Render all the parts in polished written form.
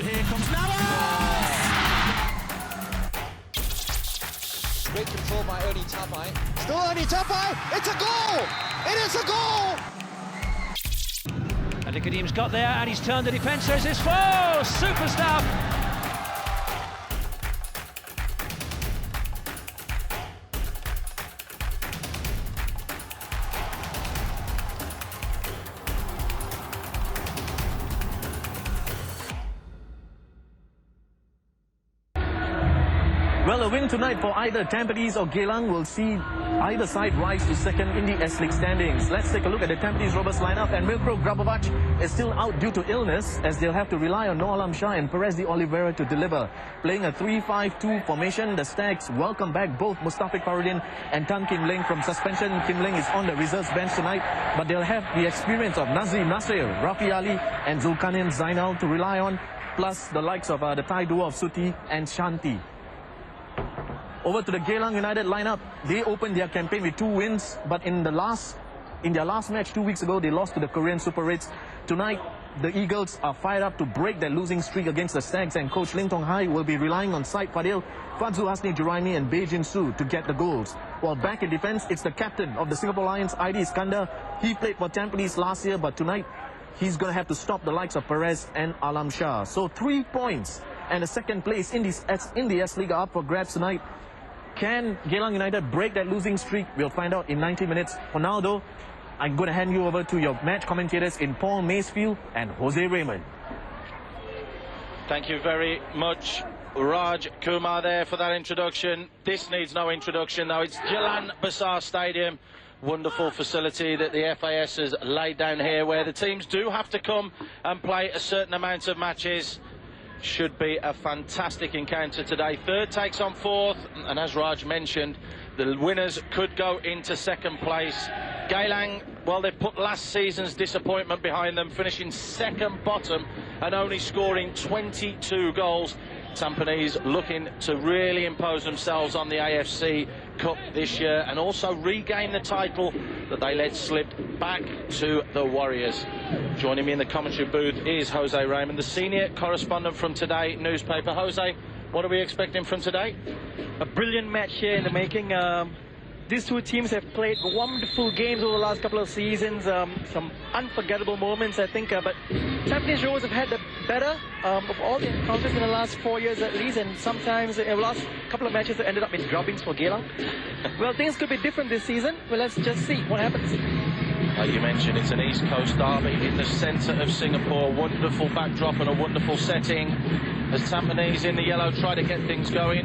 Here comes Navas! Great control by Ernie Tapai. Still Ernie Tapai. It's a goal! It is a goal! And Nicodem's got there and he's turned the defence. There's his foul! Super stuff! Well, a win tonight for either Tampines or Geylang will see either side rise to second in the S.LEAGUE standings. Let's take a look at the Tampines Rovers lineup, and Milko Grabovac is still out due to illness as they'll have to rely on Noalam Shah and Perez de Oliveira to deliver. Playing a 3-5-2 formation, the Stags welcome back both Mustafik Farudin and Tan Kim Leng from suspension. Kim Leng is on the reserves bench tonight, but they'll have the experience of Nazim Nasir, Rafi Ali and Zulkarnain Zainal to rely on, plus the likes of the Thai duo of Sutee and Santi. Over to the Geylang United lineup. They opened their campaign with 2 wins, but in their last match 2 weeks ago, they lost to the Korean Super Reds. Tonight, the Eagles are fired up to break their losing streak against the Stags, and coach Ling Tong Hai will be relying on Syed Fadhil, Fadzu Hasni Juraimi and Beijing Su to get the goals. While back in defense, it's the captain of the Singapore Lions, Aidi Iskandar. He played for Tampines last year, but tonight he's going to have to stop the likes of Perez and Alam Shah. So 3 points and a second place in the S.LEAGUE are up for grabs tonight. Can Geylang United break that losing streak? We'll find out in 90 minutes. For now, though, I'm going to hand you over to your match commentators in Paul Macefield and Jose Raymond. Thank you very much, Raj Kumar, there for that introduction. This needs no introduction, though. It's Jalan Besar Stadium. Wonderful facility that the FAS has laid down here, where the teams do have to come and play a certain amount of matches. Should be a fantastic encounter today. Third takes on fourth, and as Raj mentioned, the winners could go into second place. Geylang, well, they've put last season's disappointment behind them, finishing second bottom and only scoring 22 goals. Tampines looking to really impose themselves on the AFC Cup this year and also regain the title that they let slip back to the Warriors. Joining me in the commentary booth is Jose Raymond, the senior correspondent from Today newspaper. Jose, what are we expecting from today? A brilliant match here in the making. These two teams have played wonderful games over the last couple of seasons. Some unforgettable moments, I think. But Tampines Rovers have had the better of all the encounters in the last 4 years at least. And sometimes in the last couple of matches, they ended up in drubbings for Geylang. Well, things could be different this season. Well, let's just see what happens. Like you mentioned, it's an East Coast derby in the centre of Singapore. Wonderful backdrop and a wonderful setting as Tampines in the yellow try to get things going.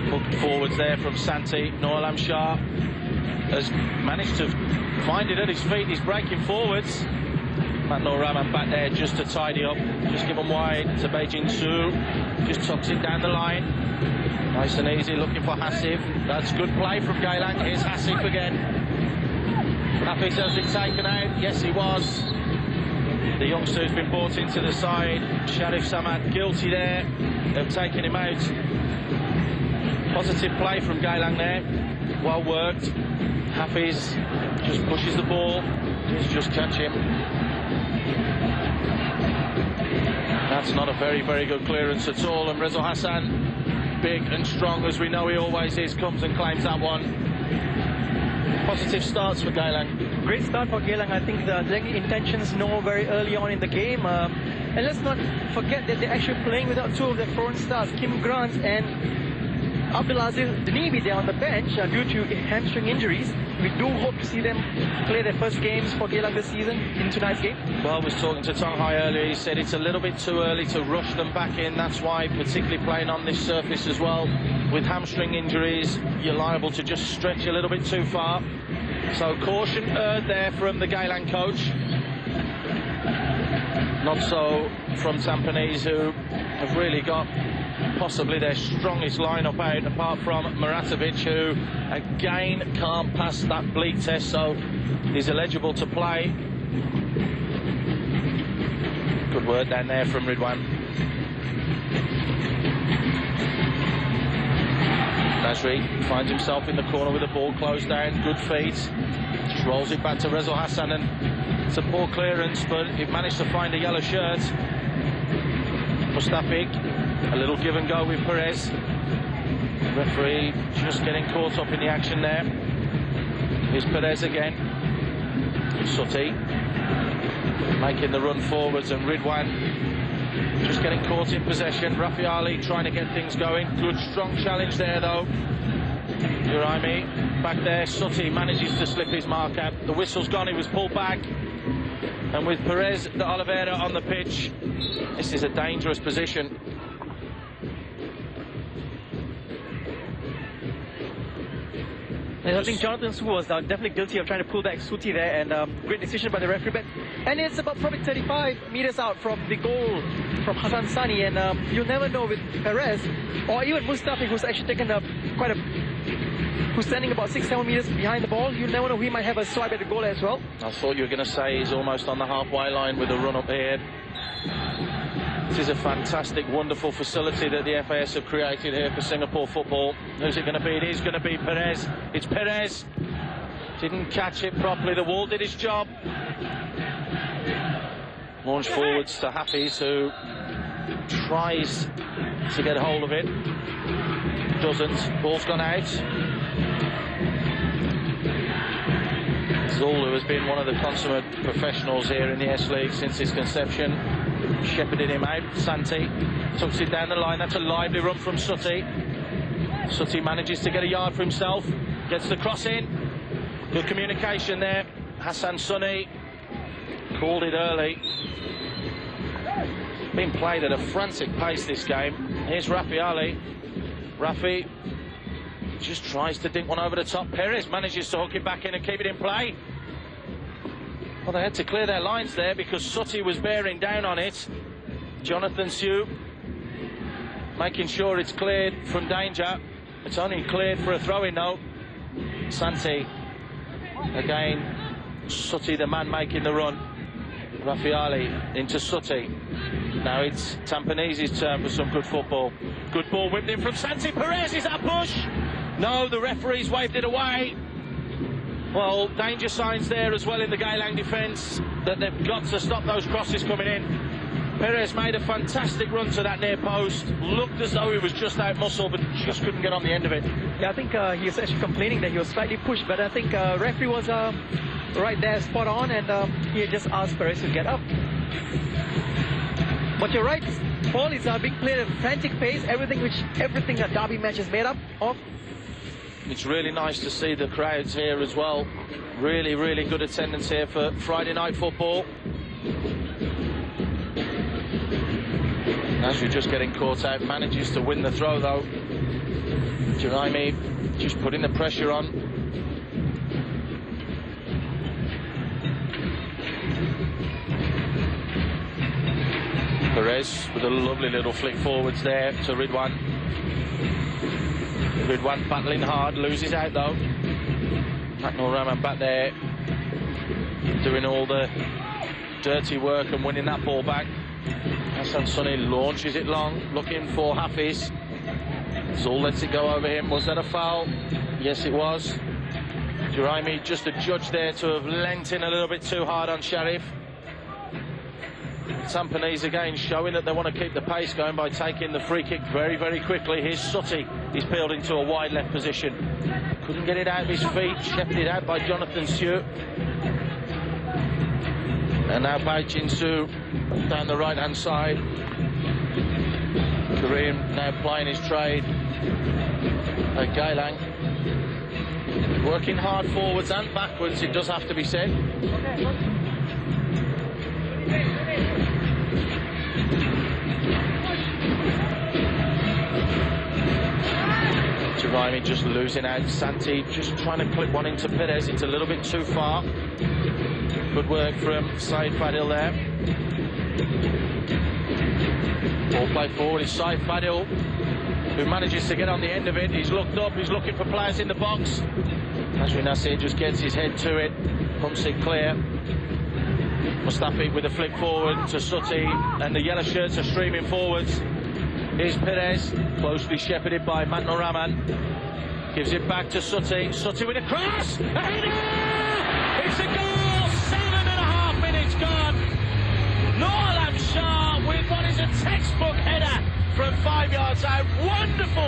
Hooked forwards there from Santi. Noalam Shah has managed to find it at his feet. He's breaking forwards. Matnur Rahman back there just to tidy up. Just give him wide to Beijing Su. Just tucks it down the line. Nice and easy, looking for Hasif. That's good play from Geylang. Here's Hasif again. Hafiz has been taken out. Yes, he was. The youngster has been brought into the side. Shariff Samat guilty there of taking him out. Positive play from Geylang there. Well worked. Hafiz just pushes the ball. Just catch him. That's not a very, very good clearance at all. And Reza Hassan, big and strong as we know he always is, comes and claims that one. Positive starts for Geylang. Great start for Geylang. I think the intentions know very early on in the game. And let's not forget that they're actually playing without 2 of their foreign stars, Kim Grant and Abdulaziz Denibi. They're on the bench due to hamstring injuries. We do hope to see them play their first games for Geylang this season in tonight's game. Well, I was talking to Tong Hai earlier. He said it's a little bit too early to rush them back in. That's why, particularly playing on this surface as well, with hamstring injuries, you're liable to just stretch a little bit too far. So caution erred there from the Geylang coach. Not so from Tampines, who have really got possibly their strongest lineup out, apart from Muratovic, who again can't pass that bleak test, so he's eligible to play. Good work down there from Ridwan. Nasri finds himself in the corner with the ball closed down. Good feet. Just rolls it back to Reza Hassan, and it's a poor clearance, but he managed to find a yellow shirt. Mustafi, a little give and go with Perez. Referee just getting caught up in the action there. Here's Perez again. Sutee making the run forwards, and Ridwan just getting caught in possession. Rafiali trying to get things going. Good strong challenge there though. Uraimi back there. Sutee manages to slip his mark out. The whistle's gone, he was pulled back. And with Perez de Oliveira on the pitch, this is a dangerous position. And I think Jonathan Su was definitely guilty of trying to pull back Sutee there, and great decision by the referee. And it's about probably 35 meters out from the goal from Hassan Sani, and you'll never know with Perez or even Mustafi, who's actually taken who's standing about 6-7 meters behind the ball. You never know, he might have a swipe at the goal as well. I thought you were going to say he's almost on the halfway line with a run up here. This is a fantastic, wonderful facility that the FAS have created here for Singapore football. Who's it going to be? It is going to be Perez. It's Perez. Didn't catch it properly. The wall did its job. Launch forwards to Hafiz, who tries to get a hold of it. Doesn't. Ball's gone out. Zulu has been one of the consummate professionals here in the S-League since its conception. Shepherded him out. Santi tucks it down the line. That's a lively run from Sutee. Sutee manages to get a yard for himself. Gets the cross in. Good communication there. Hassan Sani called it early. Been played at a frantic pace this game. Here's Rafiali. Rafi just tries to dink one over the top. Perez manages to hook it back in and keep it in play. Well, they had to clear their lines there because Sutee was bearing down on it. Jonathan Su making sure it's cleared from danger. It's only cleared for a throw-in though. Santi again. Sutee, the man making the run. Rafiali into Sutee. Now it's Tampanese's turn for some good football. Good ball whipped in from Santi. Perez, is that a push? No, the referee's waved it away. Well, danger signs there as well in the Geylang defence, that they've got to stop those crosses coming in. Perez made a fantastic run to that near post. Looked as though he was just out muscle, but just couldn't get on the end of it. Yeah, I think he was actually complaining that he was slightly pushed, but I think referee was right there, spot on, and he just asked Perez to get up. But you're right, Paul, is being played at a frantic pace, everything a derby match is made up of. It's really nice to see the crowds here as well. Really, really good attendance here for Friday night football. Nasri just getting caught out, manages to win the throw though. Juraimi just putting the pressure on. Perez with a lovely little flick forwards there to Ridwan. Ridwan battling hard, loses out though. Maknur Rahman back there doing all the dirty work and winning that ball back. Hassan Sani launches it long, looking for Hafiz. Zul lets it go over him. Was that a foul? Yes, it was. Juraimi just a judge there to have lent in a little bit too hard on Shariff. Tampines again showing that they want to keep the pace going by taking the free kick very, very quickly. Here's Sutee. He's peeled into a wide left position. Couldn't get it out of his feet. Shepherded out by Jonathan Su. And now by Jinsu down the right-hand side. Rahim now playing his trade at Geylang. Working hard forwards and backwards, it does have to be said. Rahim just losing out. Santi just trying to clip one into Perez. It's a little bit too far. Good work from Syed Fadhil there. Ball play forward is Syed Fadhil, who manages to get on the end of it. He's looked up, he's looking for players in the box. Nasri Nasir just gets his head to it, pumps it clear. Mustafi with a flick forward to Sutee, and the yellow shirts are streaming forwards. Here's Perez, closely shepherded by Maknur Rahman. Gives it back to Sutee. Sutee with a cross! A header! It's a goal! 7.5 minutes gone. Shah with what is a textbook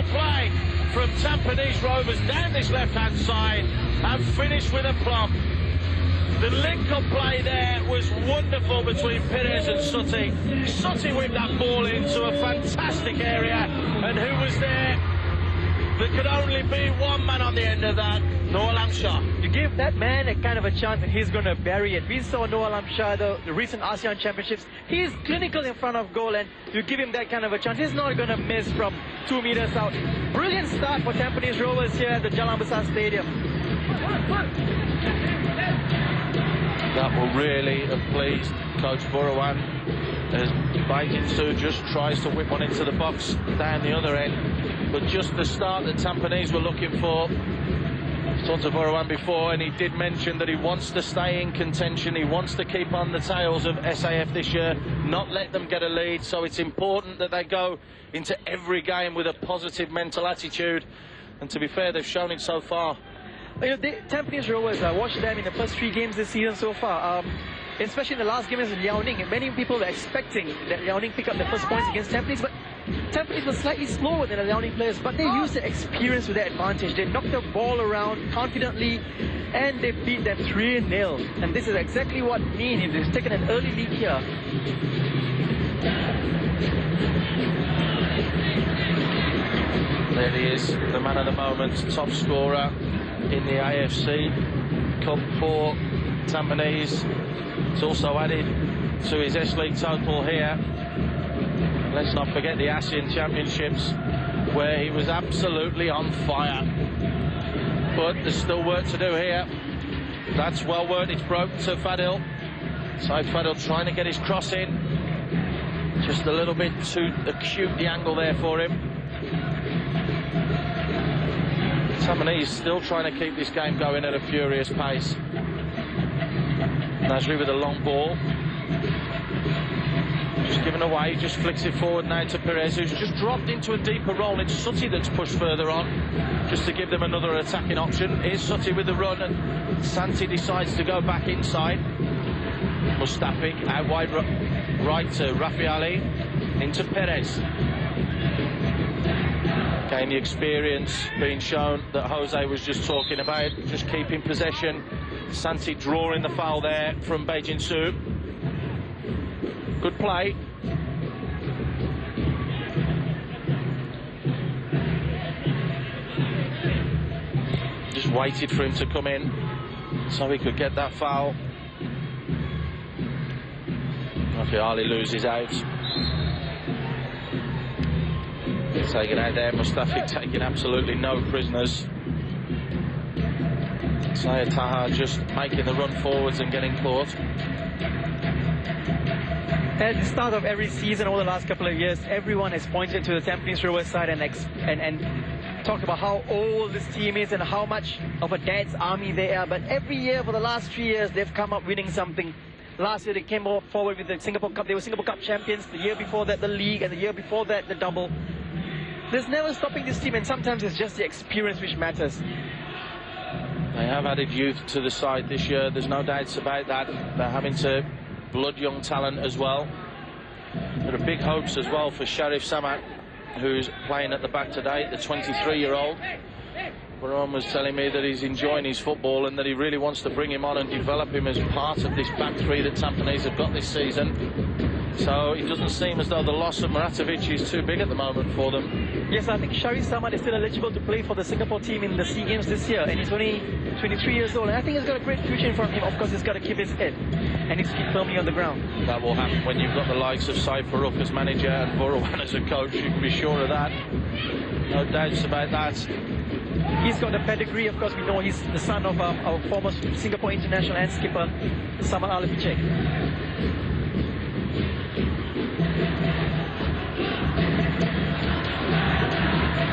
Wonderful play from Tampines Rovers down this left-hand side and finished with a plump. The link-up play there was wonderful between Perez and Sutee. Sutee whipped that ball into a fantastic area, and who was there? There could only be one man on the end of that, Shah. You give that man a kind of a chance and he's going to bury it. We saw Shah, the recent ASEAN Championships. He's clinical in front of goal, and you give him that kind of a chance, he's not going to miss from 2 meters out. Brilliant start for Tampines Rovers here at the Jalan Besar Stadium. That will really have pleased Coach Burawan as Baijinsu just tries to whip one into the box down the other end. But just the start that Tampines were looking for. Talked to Burawan before, and he did mention that he wants to stay in contention. He wants to keep on the tails of SAF this year, not let them get a lead. So it's important that they go into every game with a positive mental attitude. And to be fair, they've shown it so far. You know, Tampines Rovers, I watched them in the first 3 games this season so far. Especially in the last game against Liaoning, and many people were expecting that Liaoning pick up the first points against Tampines, but Tampines was slightly slower than the Liaoning players, but they used their experience to their advantage. They knocked the ball around confidently, and they beat them 3-0. And this is exactly what needed. They've taken an early lead here. There he is, the man of the moment, top scorer in the AFC Cup for Tampines. It's also added to his S.LEAGUE total here. Let's not forget the ASEAN Championships, where he was absolutely on fire. But there's still work to do here. That's well worked. It's broke to Fadhil. Syed Fadhil trying to get his cross in. Just a little bit too acute, the angle there for him. Tampines still trying to keep this game going at a furious pace. Nasri with a long ball. Just given away, just flicks it forward now to Perez, who's just dropped into a deeper role. It's Sutee that's pushed further on, just to give them another attacking option. Here's Sutee with the run, and Santi decides to go back inside. Mustafi out wide right to Rafiali, into Perez. Again, the experience being shown that Jose was just talking about, just keeping possession. Santi drawing the foul there from Baijinsu. Good play. Just waited for him to come in so he could get that foul. Rafiali loses out. Taken out there, Mustafi taking absolutely no prisoners. Syed Taha just making the run forwards and getting caught. At the start of every season over the last couple of years, everyone has pointed to the Tampines Rovers side and talked about how old this team is and how much of a dad's army they are. But every year for the last 3 years, they've come up winning something. Last year they came forward with the Singapore Cup. They were Singapore Cup champions. The year before that, the league, and the year before that, the double. There's never stopping this team, and sometimes it's just the experience which matters. They have added youth to the side this year, there's no doubts about that. They're having to blood young talent as well. There are big hopes as well for Shariff Samat, who's playing at the back today, the 23-year-old. Rahim was telling me that he's enjoying his football and that he really wants to bring him on and develop him as part of this back three that Tampines have got this season. So it doesn't seem as though the loss of Muratovic is too big at the moment for them. Yes, I think Shariff Samat is still eligible to play for the Singapore team in the SEA Games this year, and he's only 23 years old, and I think he's got a great future in front of him. Of course, he's got to keep his head and his feet firmly on the ground. That will happen when you've got the likes of Chaiyaphuak as manager and Burawan as a coach. You can be sure of that. No doubts about that. He's got the pedigree. Of course, we know he's the son of our former Singapore international and skipper, Samat.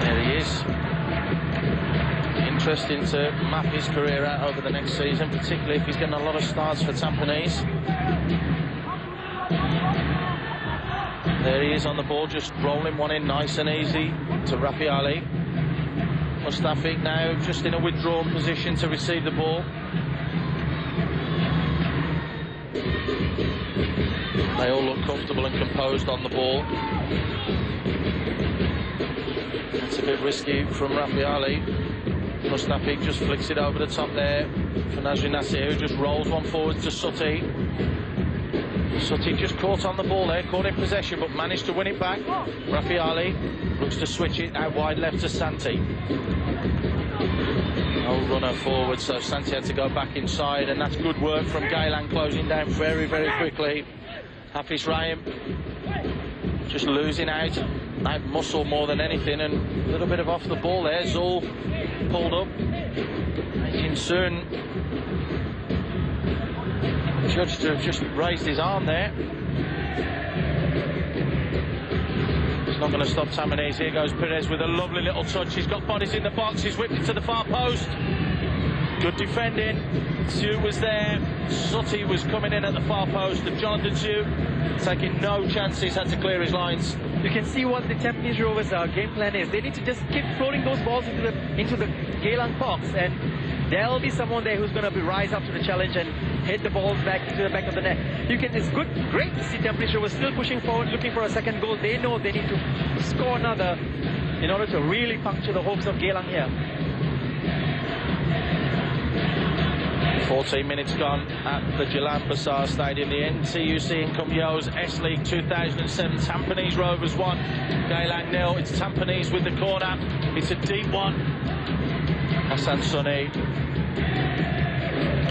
There he is. Interesting to map his career out over the next season, particularly if he's getting a lot of starts for Tampines. There he is on the ball, just rolling one in nice and easy to Rafiali. Mustafi now just in a withdrawn position to receive the ball. They all look comfortable and composed on the ball. It's a bit risky from Rafiali. Mustafik just flicks it over the top there for Najri Nasir, who just rolls one forward to Sutee. Sutee just caught on the ball there, caught in possession, but managed to win it back. Rafiali looks to switch it out wide left to Santi. No runner forward, so Santi had to go back inside, and that's good work from Geylang, closing down very, very quickly. Hafiz Rahim just losing out muscle more than anything, and a little bit of off the ball there. Zul pulled up. Making soon. Judge to have just raised his arm there. He's not going to stop Tampines. Here goes Perez with a lovely little touch. He's got bodies in the box. He's whipped it to the far post. Good defending. Zhu was there. Sutee was coming in at the far post of Jonathan Zhu, taking no chances, had to clear his lines. You can see what the Tampines Rovers' game plan is. They need to just keep floating those balls into the Geylang box, and there'll be someone there who's going to rise up to the challenge and hit the balls back into the back of the net. It's great to see Tampines Rovers still pushing forward, looking for a second goal. They know they need to score another in order to really puncture the hopes of Geylang here. 14 minutes gone at the Jalan Besar Stadium. The NTUC Income Yo's S.LEAGUE 2007. Tampines Rovers 1, Geylang 0. It's Tampines with the corner. It's a deep one. Hassan Sunny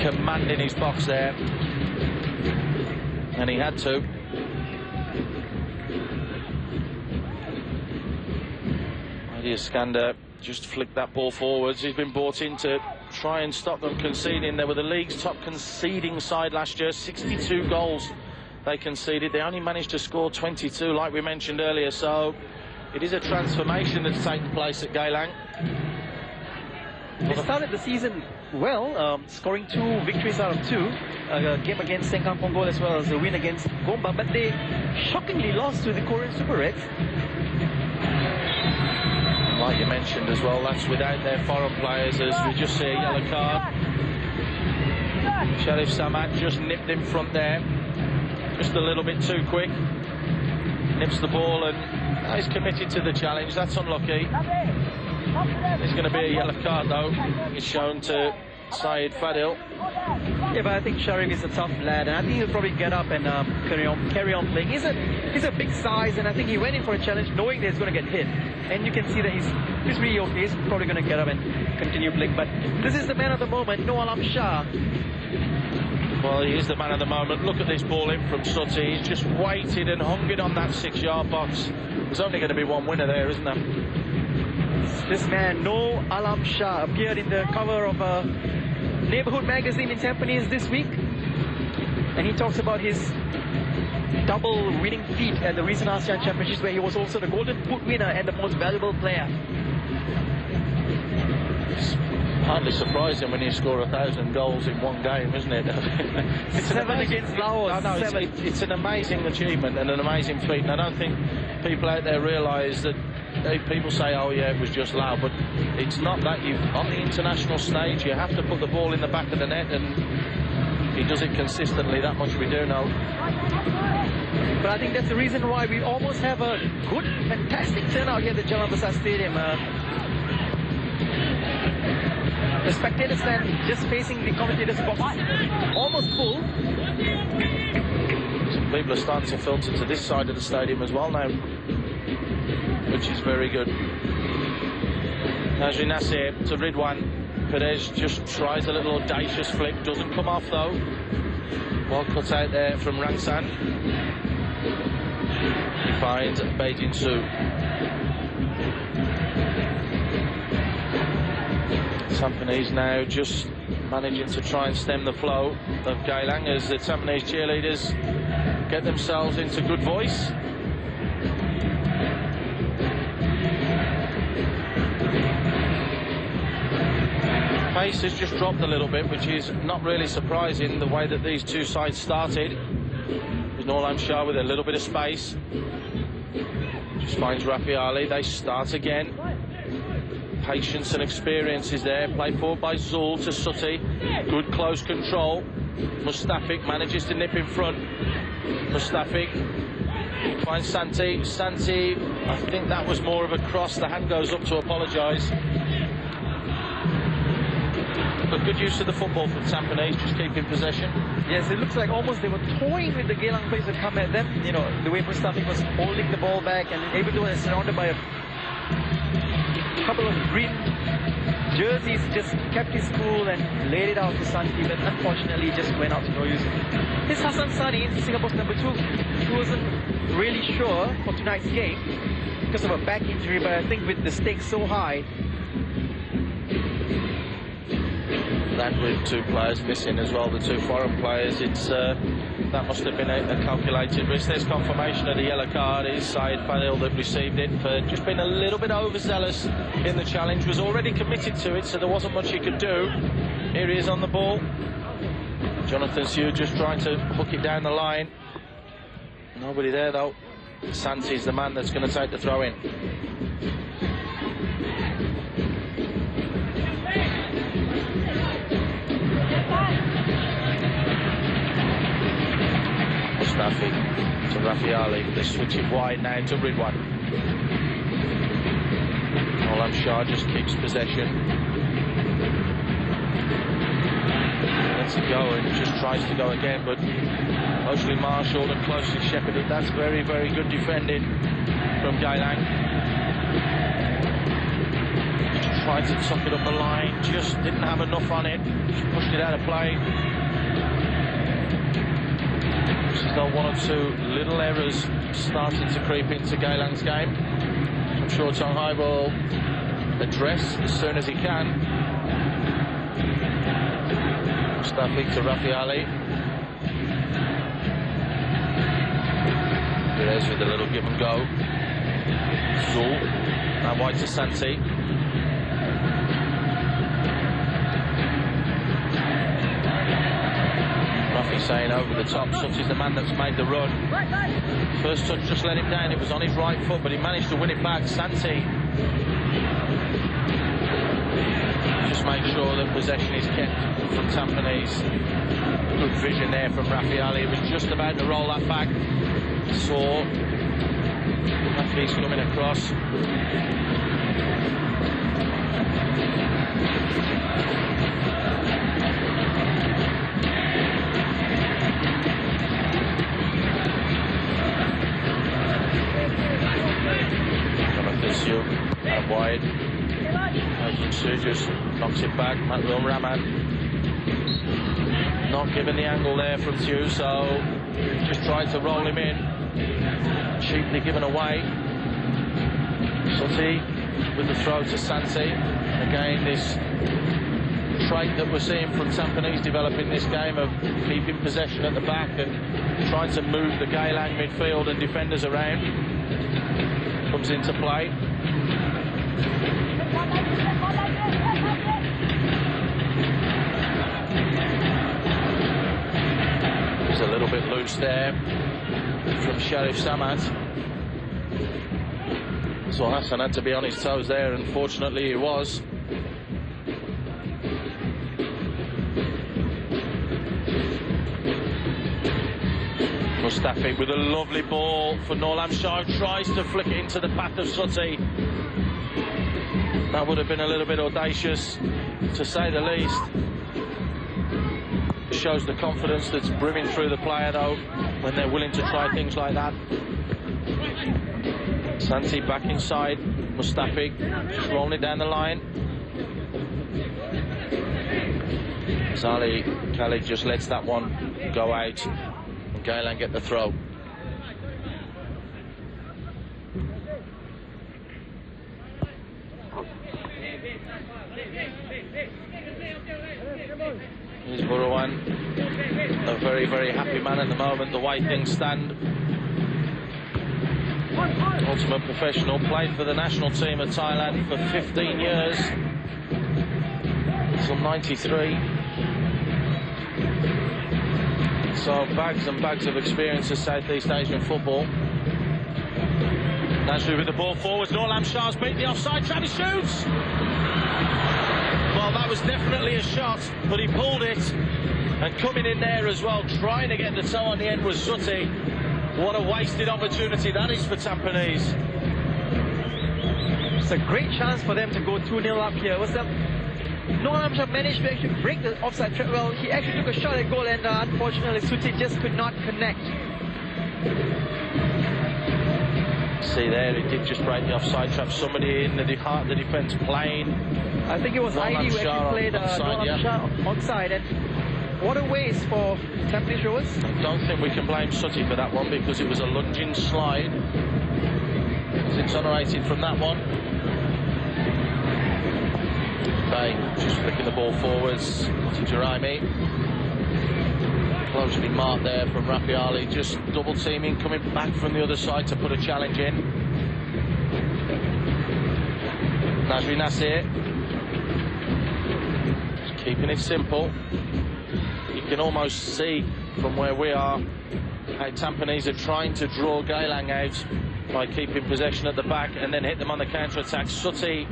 commanding his box there, and he had to. Iskander just flicked that ball forwards. He's been brought in to try and stop them conceding. They were the league's top conceding side last year. 62 goals they conceded. They only managed to score 22, like we mentioned earlier. So it is a transformation that's taken place at Geylang. They started the season well, scoring 2 victories out of 2. A game against Sengkang Punggol as well as a win against Gombak, but they shockingly lost to the Korean Super Reds. Like you mentioned as well, that's without their foreign players, as we just see a yellow card. Shariff Samat just nipped in front there, just a little bit too quick. Nips the ball and he's committed to the challenge. That's unlucky. There's going to be a yellow card though. It's shown to Syed Fadhil. Yeah, but I think Shariff is a tough lad, and I think he'll probably get up and carry on playing. He's a big size, and I think he went in for a challenge knowing that he's going to get hit. And you can see that he's really okay. He's probably going to get up and continue playing. But this is the man of the moment, no alam Shah. Well, he is the man of the moment. Look at this ball in from Sutee. He's just waited and hung it on that 6-yard box. There's only going to be one winner there, isn't there? This man, No Alam Shah, appeared in the cover of a neighborhood magazine in Tampines this week, and he talks about his double winning feat at the recent ASEAN Championships, where he was also the Golden Boot winner and the most valuable player. It's hardly surprising when you score 1,000 goals in one game, isn't it? It's 7 against Laos. No, it's an amazing achievement and an amazing feat, and I don't think people out there realise that. People say, oh yeah, it was just loud, but it's not that. On the international stage, you have to put the ball in the back of the net, and he does it consistently. That much we do know. But I think that's the reason why we almost have a good, fantastic turnout here at the Jalan Besar Stadium. The spectator stand just facing the commentators' box, almost full. Some people are starting to filter to this side of the stadium as well now, which is very good. Najri Nasir to Ridwan. Perez just tries a little audacious flick, doesn't come off though. Well cut out there from Rangsan. He finds Beijing Su. Tampines now just managing to try and stem the flow of Geylang as the Tampines cheerleaders get themselves into good voice. Pace has just dropped a little bit, which is not really surprising the way that these two sides started. There's Nur Alam Shah with a little bit of space. Just finds Rafiali. They start again. Patience and experience is there. Play forward by Zul to Sutee. Good close control. Mustafik manages to nip in front. Mustafik Finds Santi. Santi, I think that was more of a cross. The hand goes up to apologise. But good use of the football from Tampines, just keeping possession. Yes, it looks like almost they were toying with the Geylang players to come at them. You know, the way Mustafi was holding the ball back, and even though they're surrounded by a couple of green jerseys, just kept his cool and laid it out to Santi, but unfortunately just went out to no use. This Hassan Sani, Singapore's number 2, he wasn't really sure for tonight's game because of a back injury, but I think with the stakes so high, that with 2 players missing as well, the 2 foreign players, it's that must have been a calculated risk. There's confirmation of the yellow card. It's Syed Fadhil that received it for just being a little bit overzealous in the challenge. Was already committed to it, so there wasn't much he could do. Here he is on the ball. Jonathan Sue just trying to hook it down the line. Nobody there though. Santi's the man that's going to take the throw in. Mustafi to Rafiali. They switch it wide now to Ridwan. Shah just keeps possession. Lets it go and just tries to go again, but mostly marshalled and closely shepherded. That's very, very good defending from Geylang. Just tried to tuck it up the line, just didn't have enough on it. Just pushed it out of play. She's got 1 or 2 little errors starting to creep into Geylang's game. I'm sure Tonghai will address as soon as he can. Mustafi to Rafiali. Perez with a little give and go. Zul. Now wide to Santi. Rafi saying over the top, Sutee's the man that's made the run. First touch just let him down, it was on his right foot, but he managed to win it back. Santi just make sure that possession is kept from Tampines. Good vision there from Rafiali. He was just about to roll that back. Saw Hafiz coming across. Out wide. Su just knocks it back. Matlum Rahman not given the angle there from Sue, so just tried to roll him in. Cheaply given away. Sutee with the throw to Santi. Again, this trait that we're seeing from Tampines developing this game of keeping possession at the back and trying to move the Geylang midfield and defenders around comes into play. It's a little bit loose there from Shariff Samat. So Hassan had to be on his toes there, unfortunately he was. Mustafi with a lovely ball for Norlam Shah, tries to flick it into the path of Sutee. That would have been a little bit audacious, to say the least. Shows the confidence that's brimming through the player, though, when they're willing to try things like that. Santi back inside. Mustafi just rolling it down the line. Zali Khalid just lets that one go out. And Geylang get the throw. Here's Burawan, a very, very happy man at the moment, the way things stand. Ultimate professional, played for the national team of Thailand for 15 years, until 93. So bags and bags of experience of Southeast Asian football. Nasri with the ball forwards, Norlam Shah's beat the offside, Travis shoots! Well, that was definitely a shot, but he pulled it, and coming in there as well, trying to get the toe on the end was Sutee. What a wasted opportunity that is for Tampines. It's a great chance for them to go 2-0 up here. Was that Noam Shah managed to actually break the offside trap? Well, he actually took a shot at goal, and unfortunately Sutee just could not connect. See there, he did just break the offside trap. Somebody in the heart of the defence playing. I think it was ID who actually played Noam Shah onside, and what a waste for Tampines Rovers. I don't think we can blame Sutee for that one because it was a lunging slide. He's exonerated from that one. Okay, just flicking the ball forwards to Rahim. Closely marked there from Rafiali, just double teaming, coming back from the other side to put a challenge in. Nazri Nasir, just keeping it simple. You can almost see from where we are how Tampines are trying to draw Geylang out by keeping possession at the back and then hit them on the counter-attack. Sutee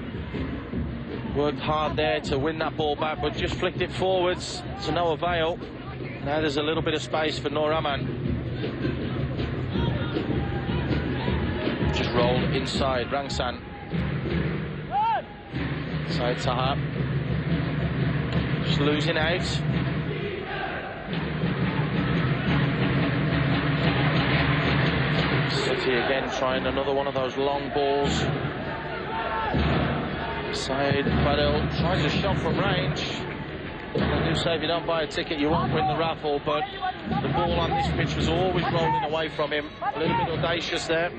worked hard there to win that ball back, but just flicked it forwards to no avail. Now there's a little bit of space for Noor Rahman. Just rolled inside, Rangsan. Syed Taha. Just losing out. Sutee again trying another one of those long balls. Syed Fadhil tries a shot from range. They do say if you don't buy a ticket you won't win the raffle, but the ball on this pitch was always rolling away from him. A little bit audacious there.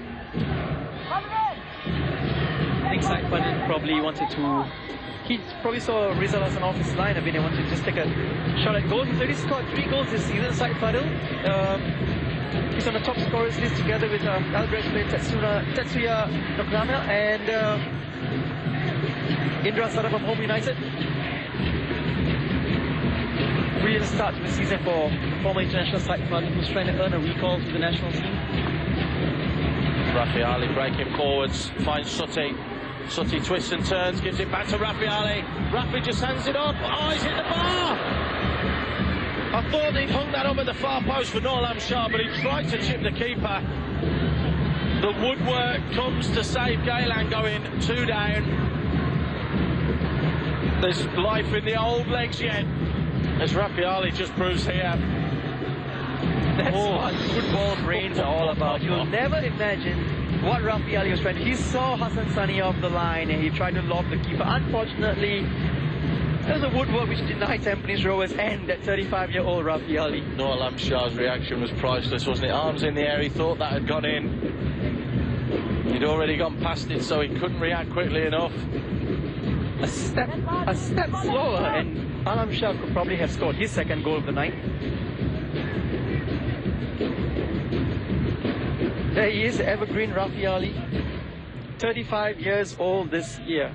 I think Syed Fadhil probably wanted to... He probably saw Rizal Hassan off his line. I mean, he wanted to just take a shot at goal. He's already scored 3 goals this season, Syed Fadhil. He's on the top scorers list together with Albrecht player Tetsuya Nokrama and Indra Sada from Home United. Brilliant start to the season for former international Syed Fadhil, who's trying to earn a recall to the national team. Rafiali breaking forwards, finds Sutee. Sutee twists and turns, gives it back to Rafiali. Rafi just hands it up. Oh, he's hit the bar! I thought he'd hung that up at the far post for Noam Shah, but he tried to chip the keeper. The woodwork comes to save Geylang, going 2 down. There's life in the old legs yet, as Rafiali just proves here. That's what football brains are all about. You'll never imagine what Rafiali was trying to do. He saw Hassan Sani off the line and he tried to lob the keeper. Unfortunately, there's a woodwork which denied Tampines Rovers and that 35-year-old Rafiali. Noam Shah's reaction was priceless, wasn't it? Arms in the air, he thought that had gone in. He'd already gone past it, so he couldn't react quickly enough. A step slower and Alam Shah could probably have scored his second goal of the night. There he is, evergreen Rafiali, 35 years old this year.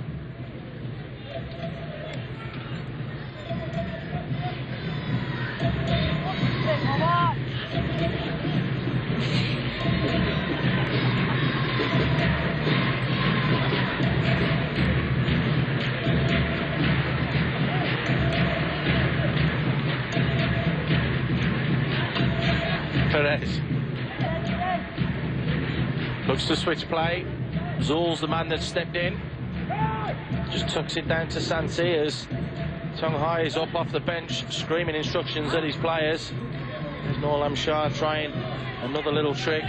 Perez looks to switch play. Zul's the man that stepped in. Just tucks it down to Santi as Tong Hai is up off the bench screaming instructions at his players. There's Noam Shah trying another little trick.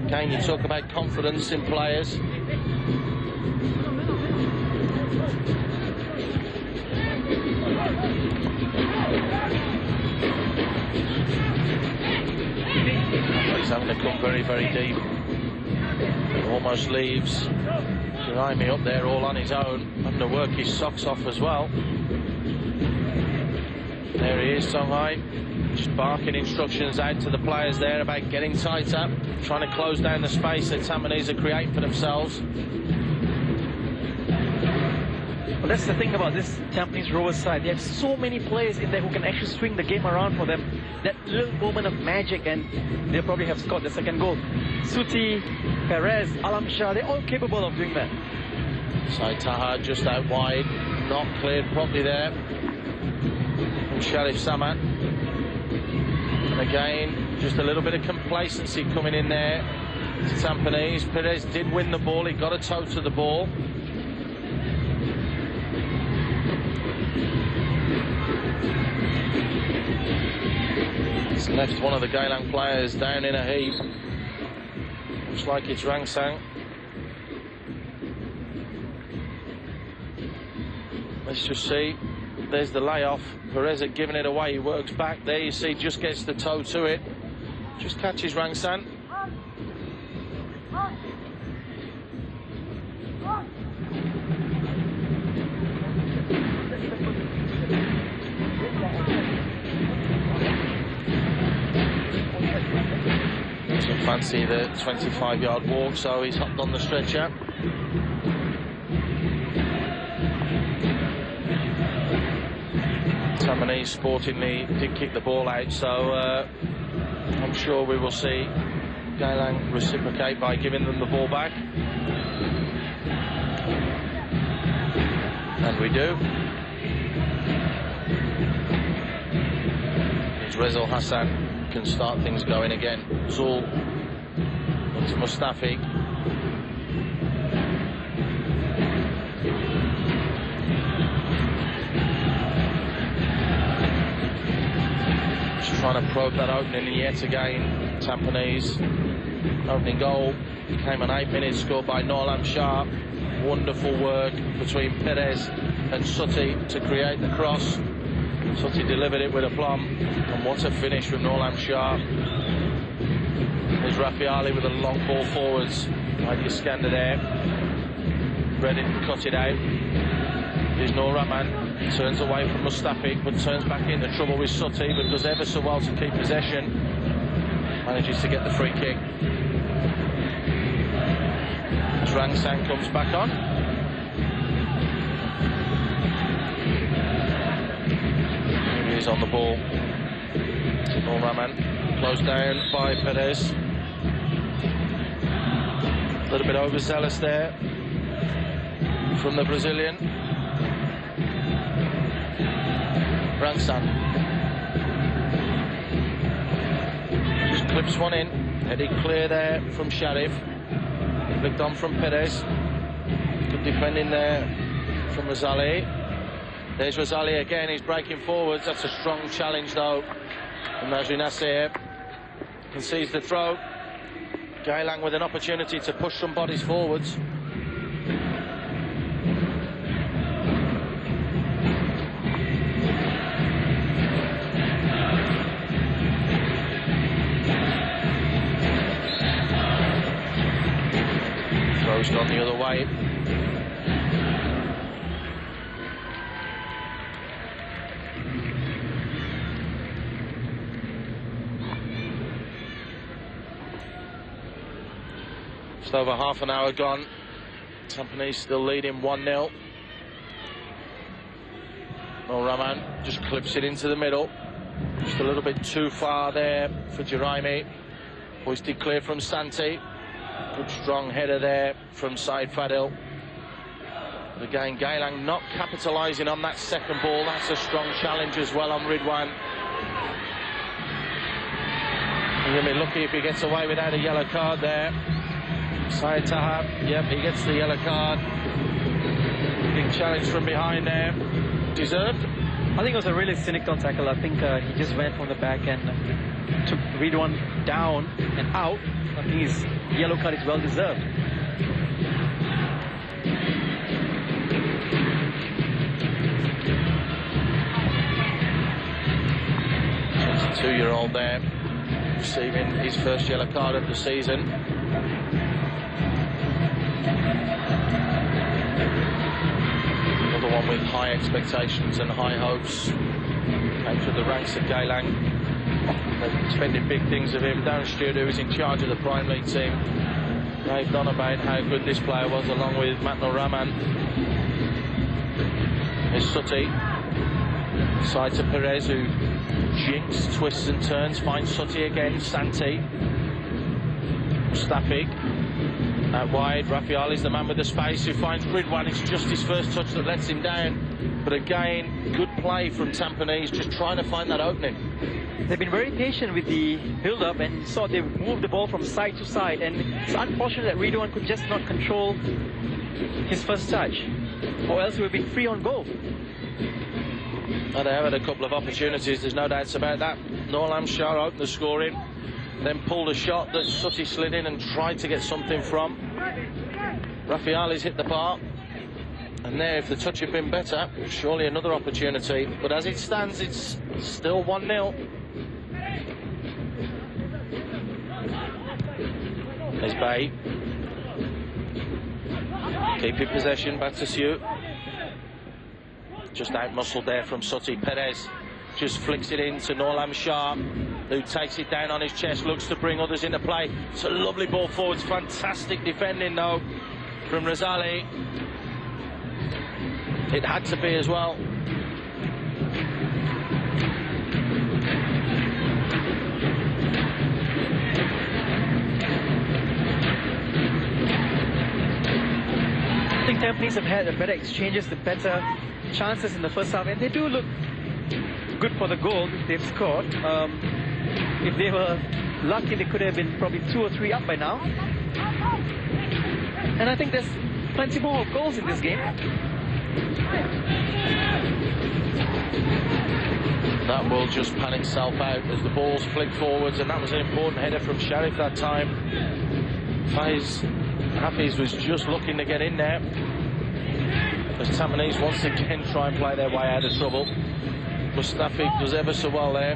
Again, you talk about confidence in players. He's having to come very, very deep. Almost leaves Rahim up there all on his own, having to work his socks off as well. There he is, Tong Hai, just barking instructions out to the players there about getting tighter, trying to close down the space that Tampines are creating for themselves. Well, that's the thing about this Tampines Rovers side. They have so many players in there who can actually swing the game around for them. That little moment of magic, and they'll probably have scored the second goal. Sutee, Perez, Alam Shah, they're all capable of doing that. Syed Taha just out wide, not cleared properly there. And Shariff Samat. And again, Just a little bit of complacency coming in there to Tampines. Perez did win the ball. He got a toe to the ball. He's left one of the Geylang players down in a heap. Looks like it's Rangsang. Let's just see. There's the layoff. Perez had given it away. He works back. There you see, just gets the toe to it. Just catches Rangsang. Doesn't fancy the 25-yard walk, so he's hopped on the stretcher. Tampines sportingly did kick the ball out, so I'm sure we will see Geylang reciprocate by giving them the ball back. And we do. Rezel Hassan can start things going again. Zul into Mustafi. Just trying to probe that opening, and yet again Tampines. Opening goal came an 8-minute score by Shah. Wonderful work between Perez and Sutee to create the cross. Sutee delivered it with aplomb, and what a finish from Shah. There's Rafiali with a long ball forwards. Like Iskander there. Read it and cut it out. Here's Rahman. Turns away from Mustafi, but turns back into trouble with Sutee, but does ever so well to keep possession. Manages to get the free kick. As Rangsang comes back on. He is on the ball. Rahman closed down by Perez. A little bit overzealous there from the Brazilian. Rangsang just clips one in. Headed clear there from Shariff. Flicked on from Perez. Good defending there from Razali. There's Razali again. He's breaking forwards. That's a strong challenge though. And Nazri Nasser concedes the throw. Geylang with an opportunity to push some bodies forwards. Throw's gone the other way. Just over half an hour gone. Tampines still leading 1-0. Rahman just clips it into the middle. Just a little bit too far there for Jeremy. Hoisted clear from Santi. Good strong header there from Syed Fadhil. But again, Geylang not capitalising on that second ball. That's a strong challenge as well on Ridwan. He's going to be lucky if he gets away without a yellow card there. Syed Tahab, yep, he gets the yellow card. Big challenge from behind there. Deserved? I think it was a really cynical tackle. I think he just went from the back and took Ridwan down and out. I think his yellow card is well deserved. 22-year-old there, receiving his first yellow card of the season. Another one with high expectations and high hopes. Came through the ranks of Geylang. They're expecting big things of him. Darren Stewart, who is in charge of the Prime League team, raved on about how good this player was, along with Matnur Rahman. Here's Sutee. Side to Perez, who jinks, twists and turns. Finds Sutee again. Santi. Mustafi. Out wide, Rafiali's the man with the space, who finds Ridwan. It's just his first touch that lets him down. But again, good play from Tampines, just trying to find that opening. They've been very patient with the build-up, and you saw they moved the ball from side to side, and it's unfortunate that Ridwan could just not control his first touch, or else he would have been free on goal. Well, they have had a couple of opportunities, there's no doubts about that. Shah opened the scoring, then pulled a shot that Sutee slid in and tried to get something from. Rafiali's hit the bar, and there, if the touch had been better, surely another opportunity. But as it stands, it's still 1-0. There's Bay. Keeping possession, back to Syed. Just out-muscled there from Sutee. Perez just flicks it in to Shah, who takes it down on his chest, looks to bring others into play. It's a lovely ball forwards. Fantastic defending, though, from Razali. It had to be as well. I think Tampines have had the better exchanges, the better chances in the first half, and they do look good for the goal they've scored. If they were lucky, they could have been probably 2 or 3 up by now. And I think there's plenty more goals in this game. That will just pan itself out as the balls flick forwards, and that was an important header from Shariff that time. Hafiz was just looking to get in there, as Tampines once again try and play their way out of trouble. Mustafi does ever so well there.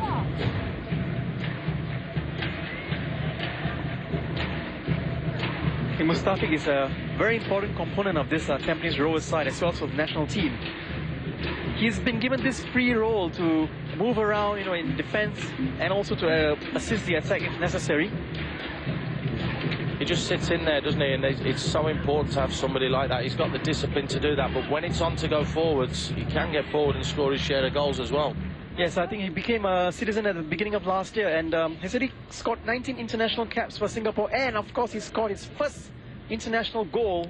Mustafi is a very important component of this Tampines Rovers side, as well as the national team. He's been given this free role to move around, in defense, and also to assist the attack if necessary. He just sits in there, doesn't he? And it's so important to have somebody like that. He's got the discipline to do that, but when it's on to go forwards, he can get forward and score his share of goals as well. Yes, I think he became a citizen at the beginning of last year, and has already scored 19 international caps for Singapore, and of course he scored his first international goal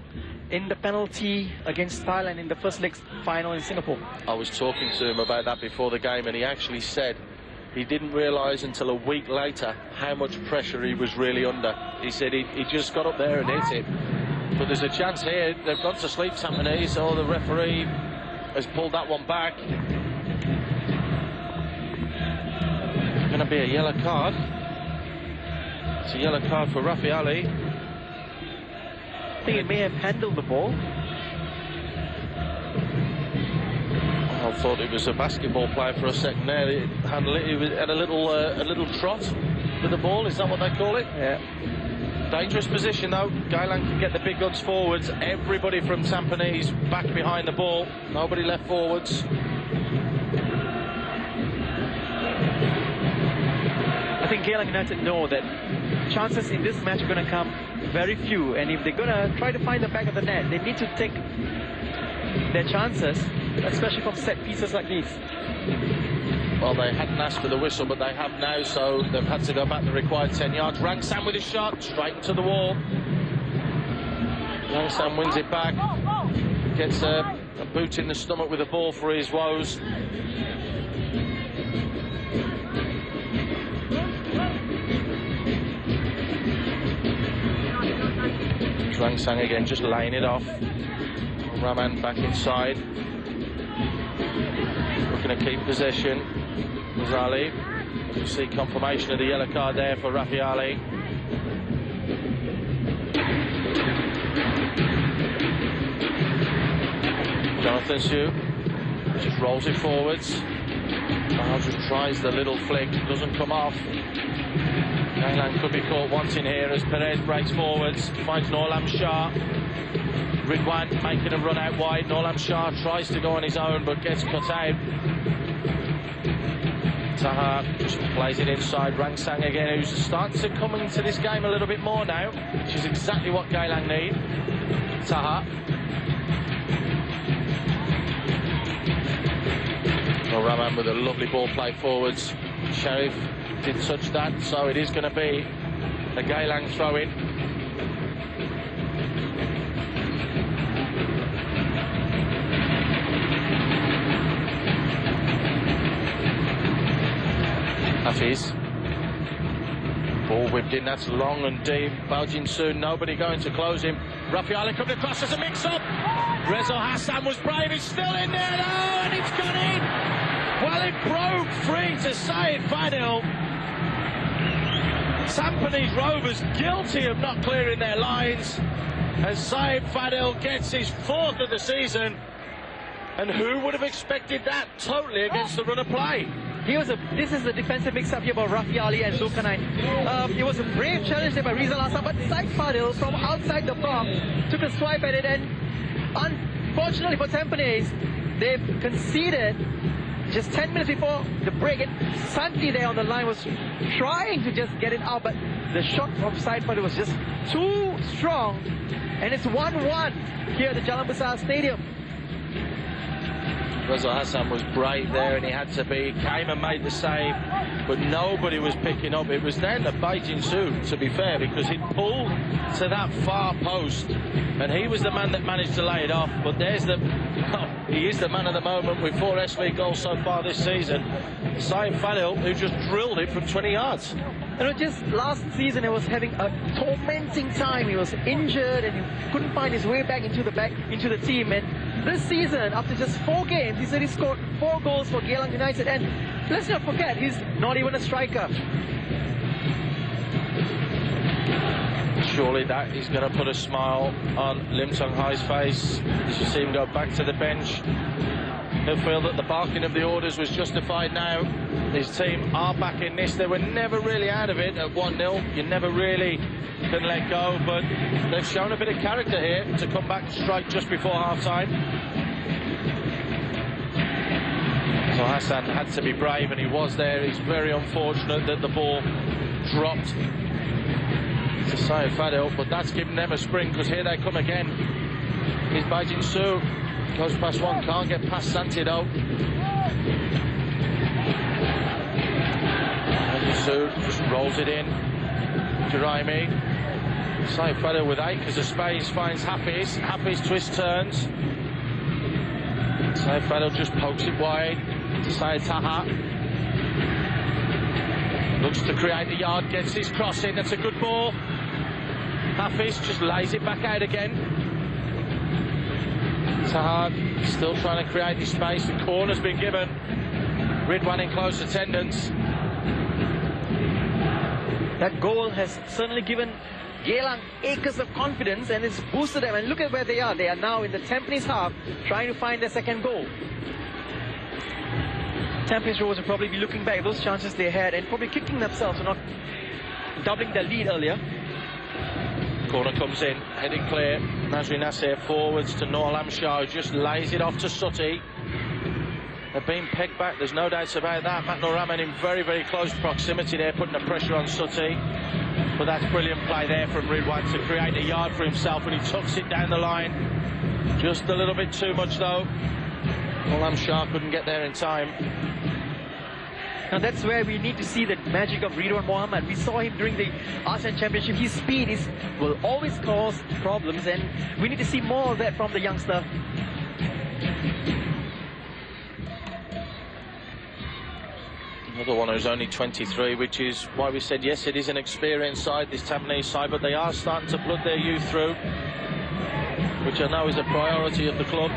in the penalty against Thailand in the first leg final in Singapore. I was talking to him about that before the game, and he actually said he didn't realise until a week later how much pressure he was really under. He said he just got up there and hit it. But there's a chance here. They've gone to sleep, Tampines. Oh, the referee has pulled that one back. Going to be a yellow card. It's a yellow card for Rafi Ali. I think it may have handled the ball. I thought it was a basketball player for a second there. He had a little trot with the ball. Is that what they call it? Yeah. Dangerous position though. Geylang can get the big guns forwards. Everybody from Tampines back behind the ball. Nobody left forwards. I think Geylang United know that chances in this match are going to come very few, and if they're going to try to find the back of the net, they need to take their chances, especially from set pieces like these. Well, they hadn't asked for the whistle, but they have now, so they've had to go back the required 10 yards. Rangsam with a shot, straight into the wall. Rangsam wins it back, gets a boot in the stomach with a ball for his woes. Rangsam again, just laying it off. Rahman back inside. Looking to keep possession. Razali. You see confirmation of the yellow card there for Rafi Ali. Jonathan Sue just rolls it forwards. Just tries the little flick, doesn't come off. Geylang could be caught wanting here as Perez breaks forwards, finds Shah. Ridwan making a run out wide. Shah tries to go on his own but gets cut out. Taha just plays it inside. Rangsang again, who's starting to come into this game a little bit more now, which is exactly what Geylang need. Taha. Rahman with a lovely ball play forwards. Shariff did touch that, so it is going to be a Geylang throw-in. Hafiz. Ball whipped in, that's long and deep. Baojin soon, nobody going to close him. Rafiali coming across as a mix-up. Reza Hassan was brave, he's still in there now, and it's gone in. Well, it broke free to Syed Fadhil. Tampines Rovers guilty of not clearing their lines. And Syed Fadhil gets his 4th of the season. And who would have expected that totally against the run of play? This is the defensive mix-up here by Rafi Ali and Zulkarnain. It was a brave challenge there by Rizal Hassan, but Syed Fadhil from outside the box took a swipe at it, and unfortunately for Tampines, they've conceded just 10 minutes before the break. And Santi there on the line was trying to just get it out, but the shot from Syed Fadhil was just too strong, and it's 1-1 here at the Jalan Besar Stadium. Reza Hassan was brave there, and he had to be. Came and made the save, but nobody was picking up. It was then the Baojin Su, to be fair, because he'd pulled to that far post, and he was the man that managed to lay it off. But there's the... he is the man of the moment with 4 S.LEAGUE goals so far this season. Syed Fadhil, who just drilled it from 20 yards. You know, just last season he was having a tormenting time. He was injured and he couldn't find his way back into the team. And this season, after just 4 games, he said he scored 4 goals for Geylang United. And let's not forget, he's not even a striker. Surely that is going to put a smile on Lim Sung Hai's face as you see him go back to the bench. He'll feel that the barking of the orders was justified now. His team are back in this. They were never really out of it at 1-0. You never really can let go, but they've shown a bit of character here to come back and strike just before half-time. So Hassan had to be brave, and he was there. He's very unfortunate that the ball dropped to Syed Fadhil, but that's given them a spring, because here they come again. Here's Baojin Su. Goes past one, can't get past Santi though. Su just rolls it in to Rahim. Syed Fadhil with acres of space finds Hafiz. Hafiz twist turns. Syed Fadhil just pokes it wide to Syed Taha. Looks to create the yard, gets his cross in. That's a good ball. Hafiz just lays it back out again. Taha still trying to create his space. The corner's been given. Ridwan in close attendance. That goal has certainly given Geylang acres of confidence, and it's boosted them. And look at where they are. They are now in the Tampines half, trying to find their second goal. Tampines Rovers will probably be looking back at those chances they had and probably kicking themselves for not doubling their lead earlier. Corner comes in, heading clear. Nazri Nasir forwards to Noor Shah, who just lays it off to Sutee. They're being pegged back, there's no doubts about that. Matt Noraman in very, very close proximity there, putting the pressure on Sutee. But that's brilliant play there from Ridwan to create a yard for himself, and he tucks it down the line. Just a little bit too much though. Noor Shah couldn't get there in time. Now that's where we need to see the magic of Ridwan Mohammed. We saw him during the ASEAN Championship. His speed will always cause problems, and we need to see more of that from the youngster. Another one who's only 23, which is why we said, yes, it is an experienced side, this Tampines side, but they are starting to blood their youth through, which I know is a priority of the club.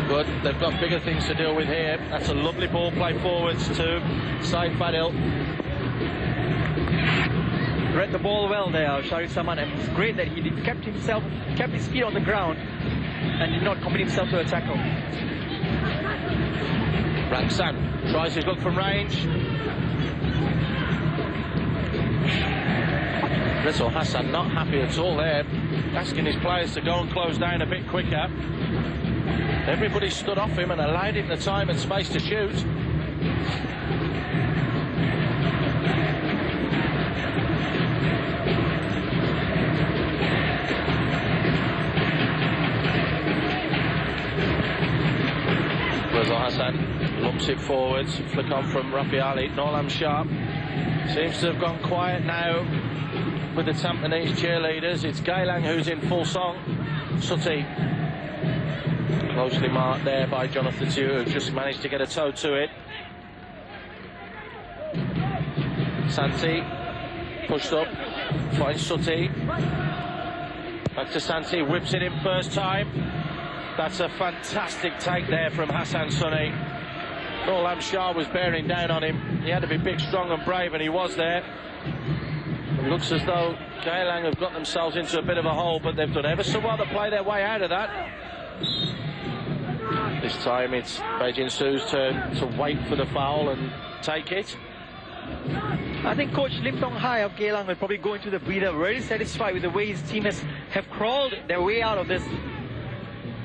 But they've got bigger things to deal with here. That's a lovely ball play forwards to Syed Fadhil. Read the ball well there, Shariff Samat, and it's great that he kept his feet on the ground and did not commit himself to a tackle. Ramsan tries his look from range. Rizal Hassan not happy at all there, asking his players to go and close down a bit quicker. Everybody stood off him and allowed him the time and space to shoot. Rizal Hassan lumps it forwards, flick on from Rafi Ali. Noor Shah seems to have gone quiet now with the Tampines cheerleaders. It's Geylang who's in full song. Sutee closely marked there by Jonathan Tew, who just managed to get a toe to it. Santi pushed up, finds Sutee. Back to Santi, whips it in first time. That's a fantastic take there from Hassan Sunny. Shah was bearing down on him. He had to be big, strong and brave, and he was there. It looks as though Geylang have got themselves into a bit of a hole, but they've done ever so well to play their way out of that. This time it's Beijing Su's turn to wait for the foul and take it. I think Coach Lim Tong Hai of Geylang will probably go into the breather very satisfied with the way his team have crawled their way out of this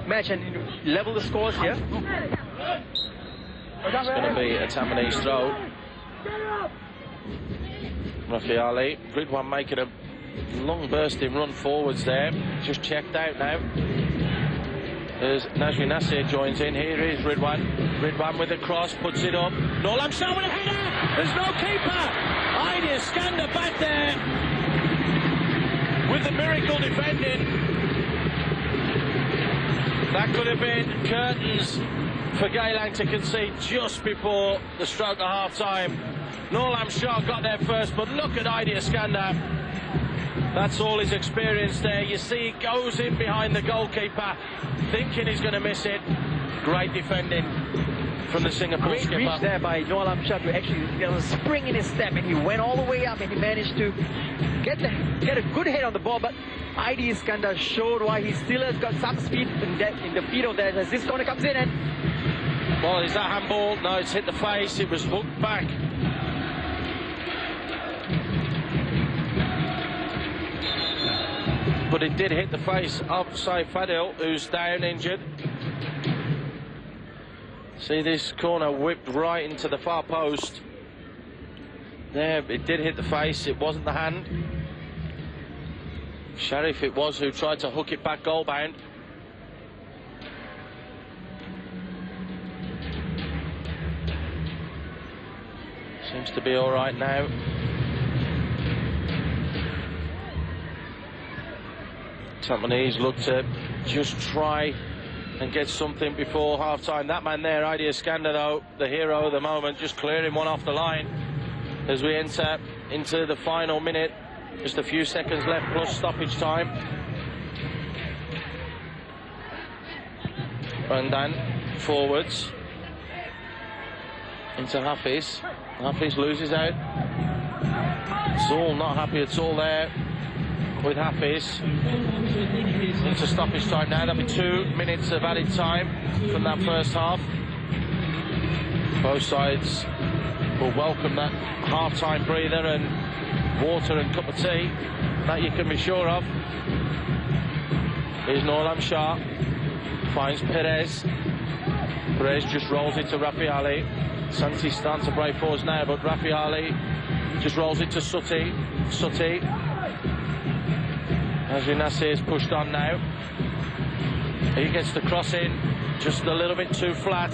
match and level the scores here. It's going to be a Tampines throw. Rafi Ridwan making a long bursting run forwards there. Just checked out now. As Najmi Nasir joins in, here is Ridwan. Ridwan with a cross, puts it up. Nolam Shah with a header! There's no keeper! Idea Skander back there with the miracle defending. That could have been curtains for Geylang to concede just before the stroke of half-time. Nolam Shah got there first, but look at Idea Skander. That's all his experience there. You see, he goes in behind the goalkeeper, thinking he's going to miss it. Great defending from the Singapore skipper. Great reach there by Nolam Shah to actually spring in his step, and he went all the way up, and he managed to get a good head on the ball. But Idea Skander showed why he still has got some speed in the feet of that as this corner comes in. And well, is that handball? No, it's hit the face. It was hooked back. But it did hit the face of Syed Fadhil, who's down injured. See this corner whipped right into the far post. There, it did hit the face. It wasn't the hand. Shariff it was who tried to hook it back goal bound. Seems to be all right now. Tampines look to just try and get something before half-time. That man there, Idea Skander, though, the hero of the moment, just clearing one off the line as we enter into the final minute. Just a few seconds left plus stoppage time. And then forwards into Hafiz. Hafiz loses out. Zul not happy at all there with Hafiz. Into stoppage time now. That'll be 2 minutes of added time from that first half. Both sides will welcome that half-time breather and water and cup of tea, that you can be sure of. Here's Nolam Shah, finds Perez. Perez just rolls it to Rafi Ali. Santi starts to break forwards now, but Rafi Ali just rolls it to Sutee. Sutee. Najmi Nasir's pushed on now. He gets the cross in, just a little bit too flat.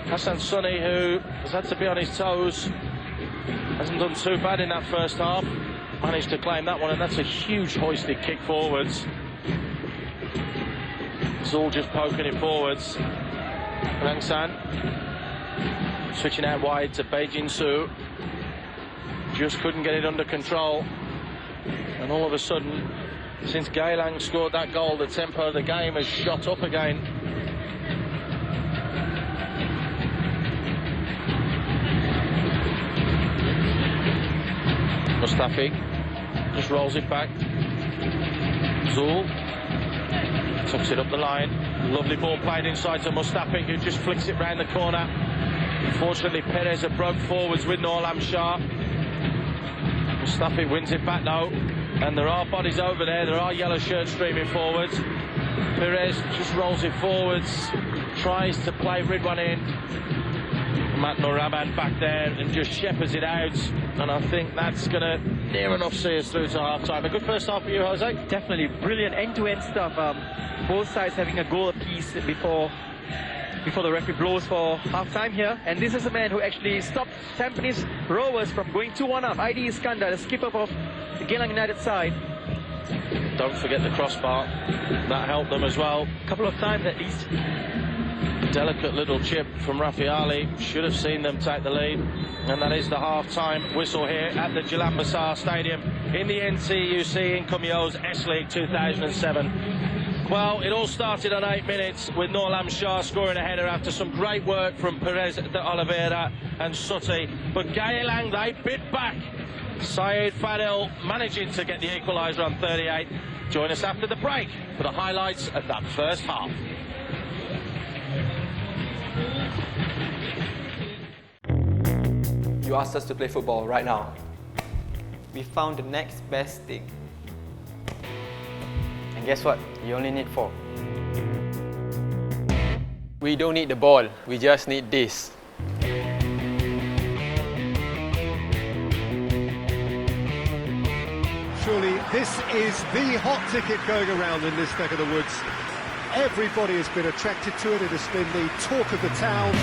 Hassan Sunny, who has had to be on his toes, hasn't done too bad in that first half. Managed to claim that one, and that's a huge hoisted kick forwards. It's all just poking it forwards. Rangsan switching out wide to Beijing Su. Just couldn't get it under control. And all of a sudden, since Geylang scored that goal, the tempo of the game has shot up again. Mustafi just rolls it back. Zul tucks it up the line. Lovely ball played inside to Mustafi, who just flicks it round the corner. Unfortunately, Perez have broke forwards with Nolam Shah. Mustafi wins it back now, and there are bodies over there. There are yellow shirts streaming forwards. Perez just rolls it forwards, tries to play Ridwan in. Matt Noraban back there and just shepherds it out, and I think that's going to near enough see us through to half-time. A good first half for you, Jose? definitely brilliant end-to-end stuff. Both sides having a goal apiece before the referee blows for half-time here. And this is a man who actually stopped Tampines Rovers from going 2-1 up. Idea Skander, the skipper of the Geylang United side. Don't forget the crossbar. That helped them as well. A couple of times at least. Delicate little chip from Rafi Ali. Should have seen them take the lead. And that is the half-time whistle here at the Jalan Besar Stadium in the NTUC Income Yo's S.LEAGUE 2007. Well, it all started on 8 minutes with Norlam Shah scoring a header after some great work from Perez de Oliveira and Sutee. But Geylang, they bit back. Syed Fadhil managing to get the equaliser on 38. Join us after the break for the highlights of that first half. You asked us to play football right now. We found the next best thing. And guess what? You only need 4. We don't need the ball, we just need this. Surely this is the hot ticket going around in this neck of the woods. Everybody has been attracted to it. It has been the talk of the town.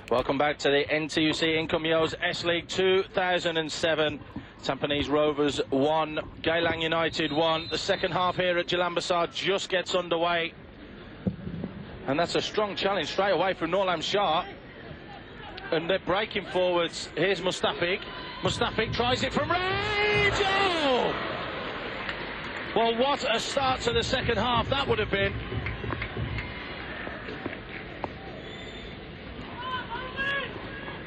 Welcome back to the NTUC Income Yo's S.LEAGUE 2007. Tampines Rovers 1, Geylang United 1. The second half here at Jalan Besar just gets underway. And that's a strong challenge straight away from Norlam Shah. And they're breaking forwards. Here's Mustafik. Mustafik tries it from range. Oh! Well, what a start to the second half that would have been.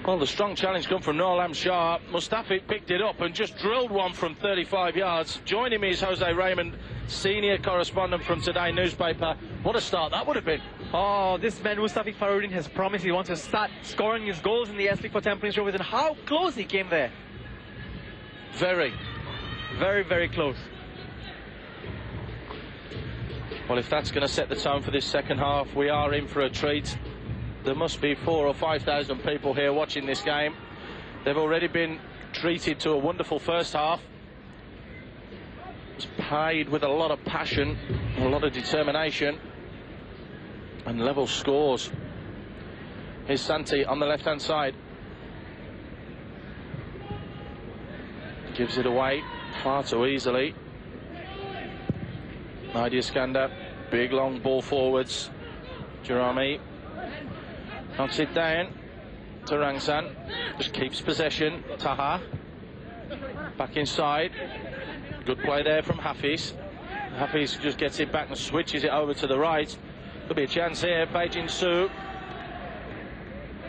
Well, the strong challenge come from Norlam Shah. Mustafik picked it up and just drilled one from 35 yards. Joining me is Jose Raymond, senior correspondent from Today newspaper. What a start that would have been. Oh, this man Mustafik Farudin has promised he wants to start scoring his goals in the S.LEAGUE for Tampines Rovers, and how close he came there. Very. Very, very close. Well, if that's going to set the tone for this second half, we are in for a treat. There must be 4,000 or 5,000 people here watching this game. They've already been treated to a wonderful first half. It's played with a lot of passion, a lot of determination, and level scores. Here's Santi on the left-hand side. Gives it away far too easily. Nadia Skanda, big long ball forwards. Jerami knocks it down to Rangsan, just keeps possession. Taha back inside, good play there from Hafiz. Hafiz just gets it back and switches it over to the right. Could be a chance here. Beijing Su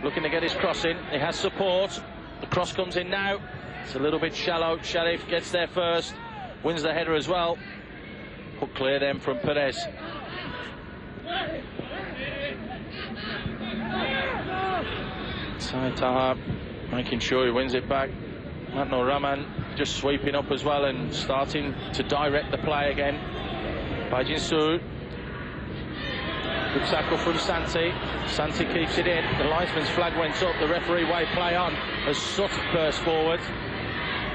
looking to get his cross in. He has support. The cross comes in now. It's a little bit shallow. Shariff gets there first, wins the header as well. Put clear then from Perez. Syed Taha making sure he wins it back. Matno Rahman just sweeping up as well and starting to direct the play again. Beijing Su. Good tackle from Santi. Santi keeps it in. The linesman's flag went up. The referee waved play on as Sutee burst forward.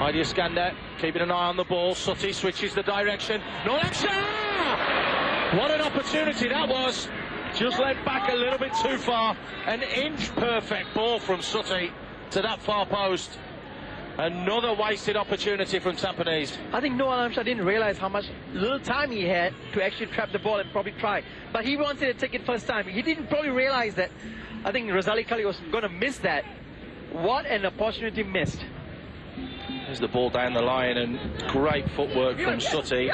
Idea Skanda keeping an eye on the ball. Sutee switches the direction. Norlam Shah! What an opportunity that was. Just led back a little bit too far. An inch perfect ball from Sutee to that far post. Another wasted opportunity from Tampines. I think Norlam Shah didn't realize how much little time he had to actually trap the ball and probably try. But he wanted to take it first time. He didn't probably realize that. I think Razali Kali was going to miss that. What an opportunity missed. There's the ball down the line and great footwork from Sutee,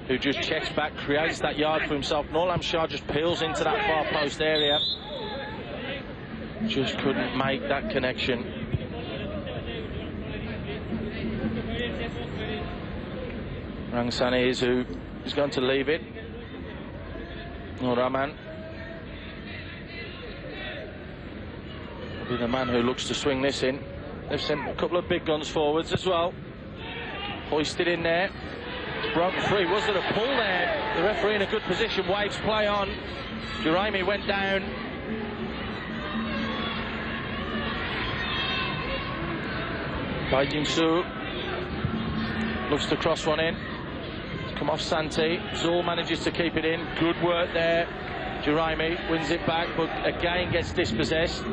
who just checks back, creates that yard for himself. Norlam Shah just peels into that far post area. Just couldn't make that connection. Rangsan is who is going to leave it. Nur Rahman will be the man who looks to swing this in. They've sent a couple of big guns forwards as well. Hoisted in there. It's broken free. Was there a pull there? The referee in a good position. Waves play on. Rahim went down. Baijin Su looks to cross one in. Come off Santi. Zul manages to keep it in. Good work there. Rahim wins it back, but again gets dispossessed.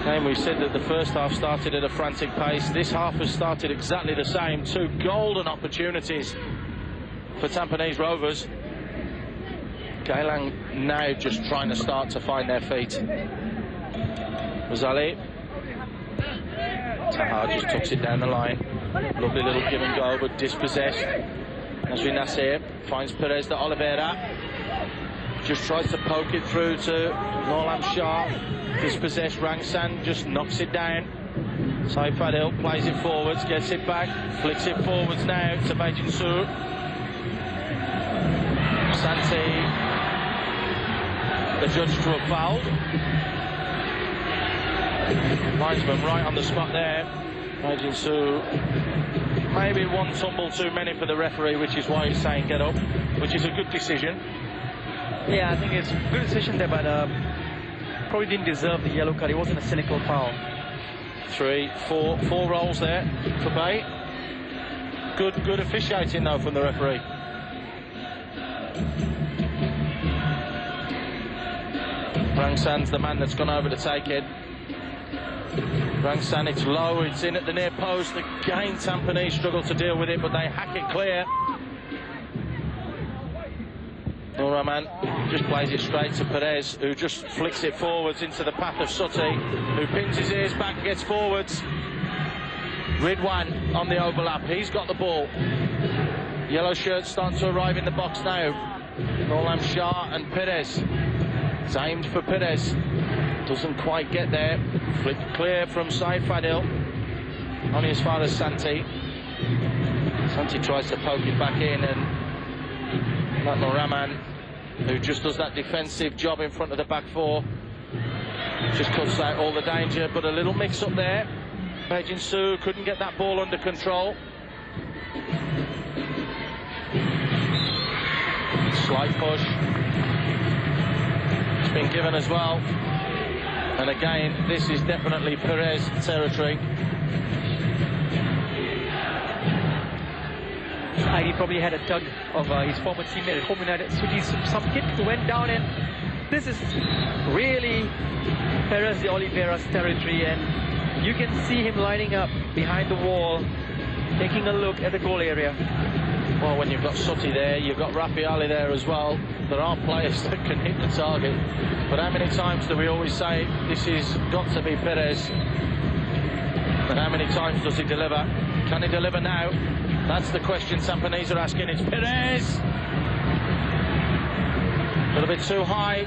And we said that the first half started at a frantic pace. This half has started exactly the same. Two golden opportunities for Tampines Rovers. Geylang now just trying to start to find their feet. Razali. Taha just tucks it down the line. Lovely little give and go, but dispossessed. Nasri Nasir finds Perez de Oliveira. Just tries to poke it through to Norlam Shah. Dispossessed. Rangsan just knocks it down. Syed Fadhil plays it forwards, gets it back, flicks it forwards now to Baijin Su. Santi adjudged to a foul. Linesman right on the spot there. Baijin Su, maybe one tumble too many for the referee, which is why he's saying get up, which is a good decision. Yeah, I think it's a good decision there, but probably didn't deserve the yellow card. It wasn't a cynical foul. 3, 4 rolls there for Bay. Good officiating though from the referee. Rangsan's the man that's gone over to take it. Rangsan, it's low, it's in at the near post. Again, Tampines struggle to deal with it, but they hack it clear. Nur Rahman just plays it straight to Perez, who just flicks it forwards into the path of Sutee, who pins his ears back, gets forwards. Ridwan on the overlap, he's got the ball. Yellow shirts starting to arrive in the box now. Norlam Shah and Perez. It's aimed for Perez. Doesn't quite get there. Flicked clear from Syed Fadhil. Only as far as Santi. Santi tries to poke it back in, and Nur Rahman, who just does that defensive job in front of the back four, just cuts out all the danger. But a little mix up there. Baijin Su couldn't get that ball under control. Slight push. It's been given as well. And again, this is definitely Perez territory. He probably had a tug of his former teammate at home United, Sutee Suksomkit, who went down, and this is really Perez de Oliveira's territory, and you can see him lining up behind the wall, taking a look at the goal area. Well, when you've got Sutee there, you've got Rafi Ali there as well. There are players that can hit the target. But how many times do we always say this is got to be Perez? And how many times does he deliver? Can he deliver now? That's the question Tampines are asking. It's Perez! A little bit too high.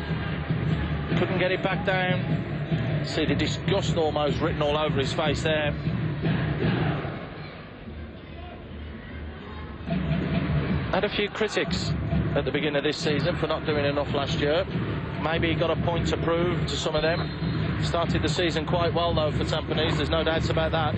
Couldn't get it back down. See the disgust almost written all over his face there. Had a few critics at the beginning of this season for not doing enough last year. Maybe he got a point to prove to some of them. Started the season quite well though for Tampines, there's no doubts about that.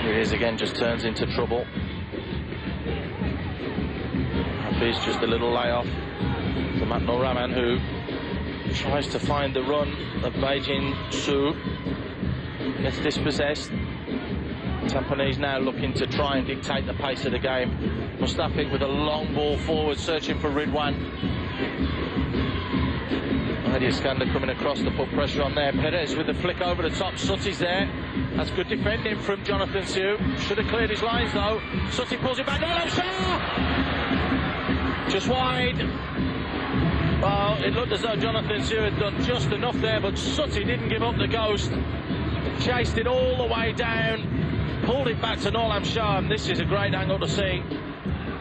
Here it is again, just turns into trouble. Hafiz just a little layoff. Samat Nur Rahman, who tries to find the run of Baijin Su, gets dispossessed. Tampines now looking to try and dictate the pace of the game. Mustafik with a long ball forward, searching for Ridwan. Iskander coming across to put pressure on there. Perez with the flick over the top. Sutee's there. That's good defending from Jonathan Siu. Should have cleared his lines though. Sutee pulls it back. No, Shah! Just wide. Well, it looked as though Jonathan Zhu had done just enough there, but Sutee didn't give up the ghost. Chased it all the way down, pulled it back to Norlam Shah, and this is a great angle to see.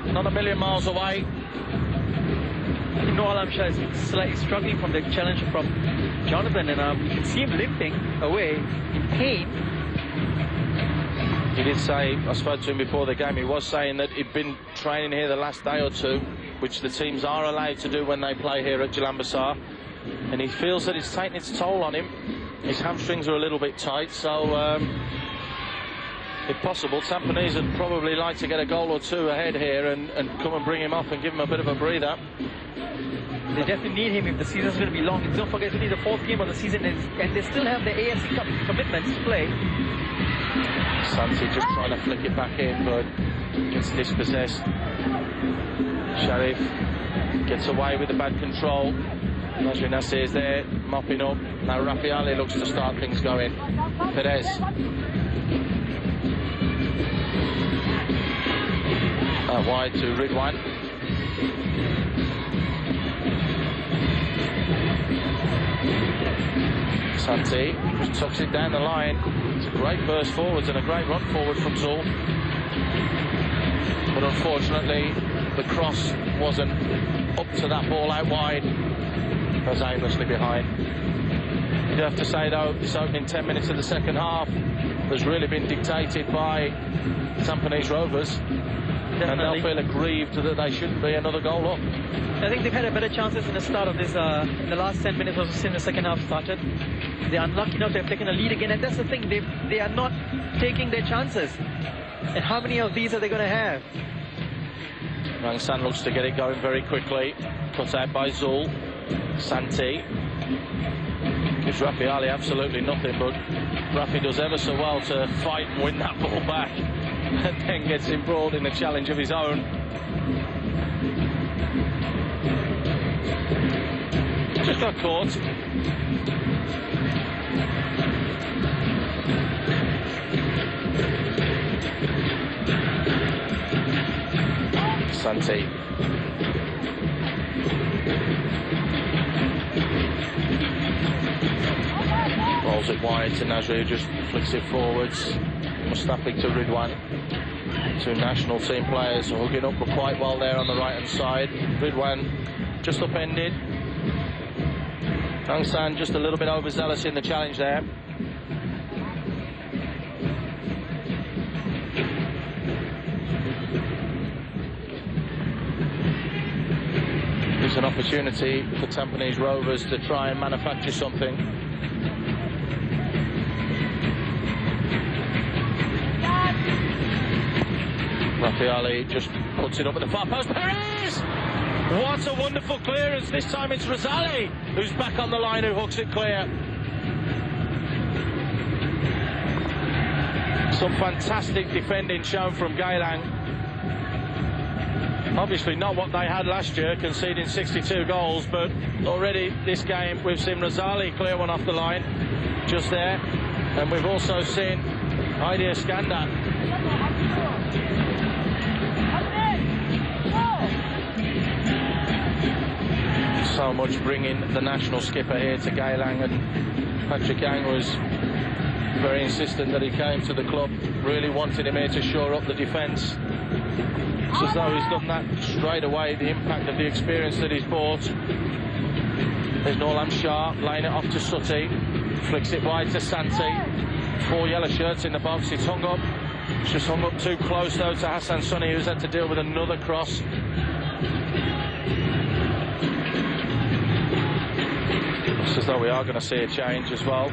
Not a million miles away. Norlam Shah is slightly struggling from the challenge from Jonathan, and you can see him limping away in pain. He did say, I spoke to him before the game, he was saying that he'd been training here the last day or two, which the teams are allowed to do when they play here at Jalan Besar, and he feels that it's taking its toll on him. His hamstrings are a little bit tight, so if possible, Tampines would probably like to get a goal or two ahead here and come and bring him off and give him a bit of a breather. They definitely need him if the season's going to be long. Don't forget, it's only the 4th game of the season, and they still have the AFC Cup commitments to play. Santi just trying to flick it back in, but gets dispossessed. Shariff gets away with the bad control. Najri Nasir is there, mopping up. Now Rafiali looks to start things going. Perez. Wide to Ridwan. Santi just tucks it down the line. It's a great burst forwards and a great run forward from Zul. But unfortunately, the cross wasn't up to that ball out wide. It was aimlessly behind. You have to say, though, this opening 10 minutes of the second half has really been dictated by Tampines Rovers. Definitely. And they'll feel aggrieved that they shouldn't be another goal up. I think they've had a better chances in the start of this, in the last 10 minutes or so since the second half started. They're unlucky enough to have taken a lead again, and that's the thing, they are not taking their chances. And how many of these are they going to have? Rang San looks to get it going very quickly. Cut out by Zul. Santi. Gives Rafiali absolutely nothing, but Rafi does ever so well to fight and win that ball back. And then gets embroiled in a challenge of his own. Just got caught. Santi. Rolls it wide to Nasri, who just flicks it forwards. Mustafi to Ridwan. Two national team players hooking up quite well there on the right hand side. Ridwan just upended. Rang San just a little bit overzealous in the challenge there. There's an opportunity for Tampines Rovers to try and manufacture something. Rafiali just puts it up at the far post. Perez! What a wonderful clearance. This time it's Rosali who's back on the line, who hooks it clear. Some fantastic defending shown from Geylang. Obviously not what they had last year, conceding 62 goals, but already this game we've seen Rosali clear one off the line, just there. And we've also seen Idea Skanda. So much bringing the national skipper here to Geylang, and Patrick Yang was very insistent that he came to the club, really wanted him here to shore up the defence. It's as though he's done that straight away, the impact of the experience that he's brought. There's Norlam Shah laying it off to Sutee, flicks it wide to Santi. 4 yellow shirts in the box, it's hung up. It's just hung up too close though to Hassan Sunny, who's had to deal with another cross. It's as though we are going to see a change as well.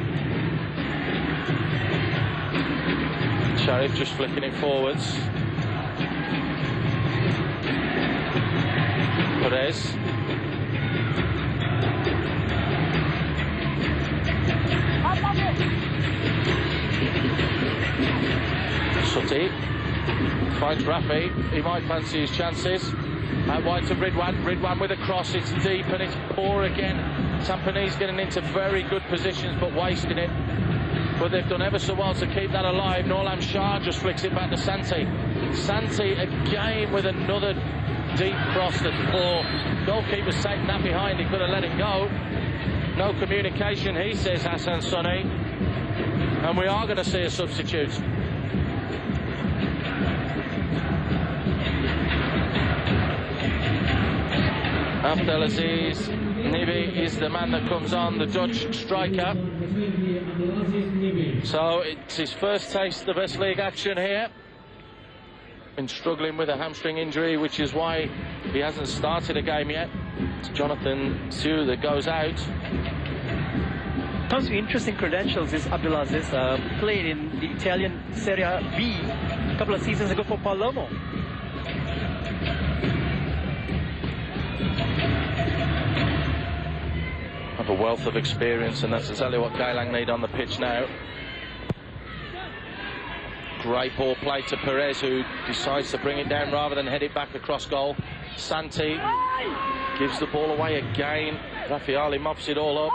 Shariff just flicking it forwards. Perez. Sutee finds Rafi. He might fancy his chances. Out wide to Ridwan. Ridwan with a cross. It's deep and it's poor again. Tampines getting into very good positions but wasting it. But they've done ever so well to keep that alive. Norlam Shah just flicks it back to Santi. Santi again with another deep cross that the goalkeeper's taken that behind. He could have let it go. No communication, he says, Hassan Sonny. And we are going to see a substitute. Abdelaziz Nibi is the man that comes on, the Dutch striker. So it's his first taste of S-League action here. Been struggling with a hamstring injury, which is why he hasn't started a game yet. It's Jonathan Sue that goes out. Comes with interesting credentials. This Abdelaziz played in the Italian Serie B a couple of seasons ago for Palermo. Have a wealth of experience, and that's exactly what Geylang need on the pitch now. Great ball play to Perez, who decides to bring it down rather than head it back across goal. Santi gives the ball away again. Raffiali mops it all up.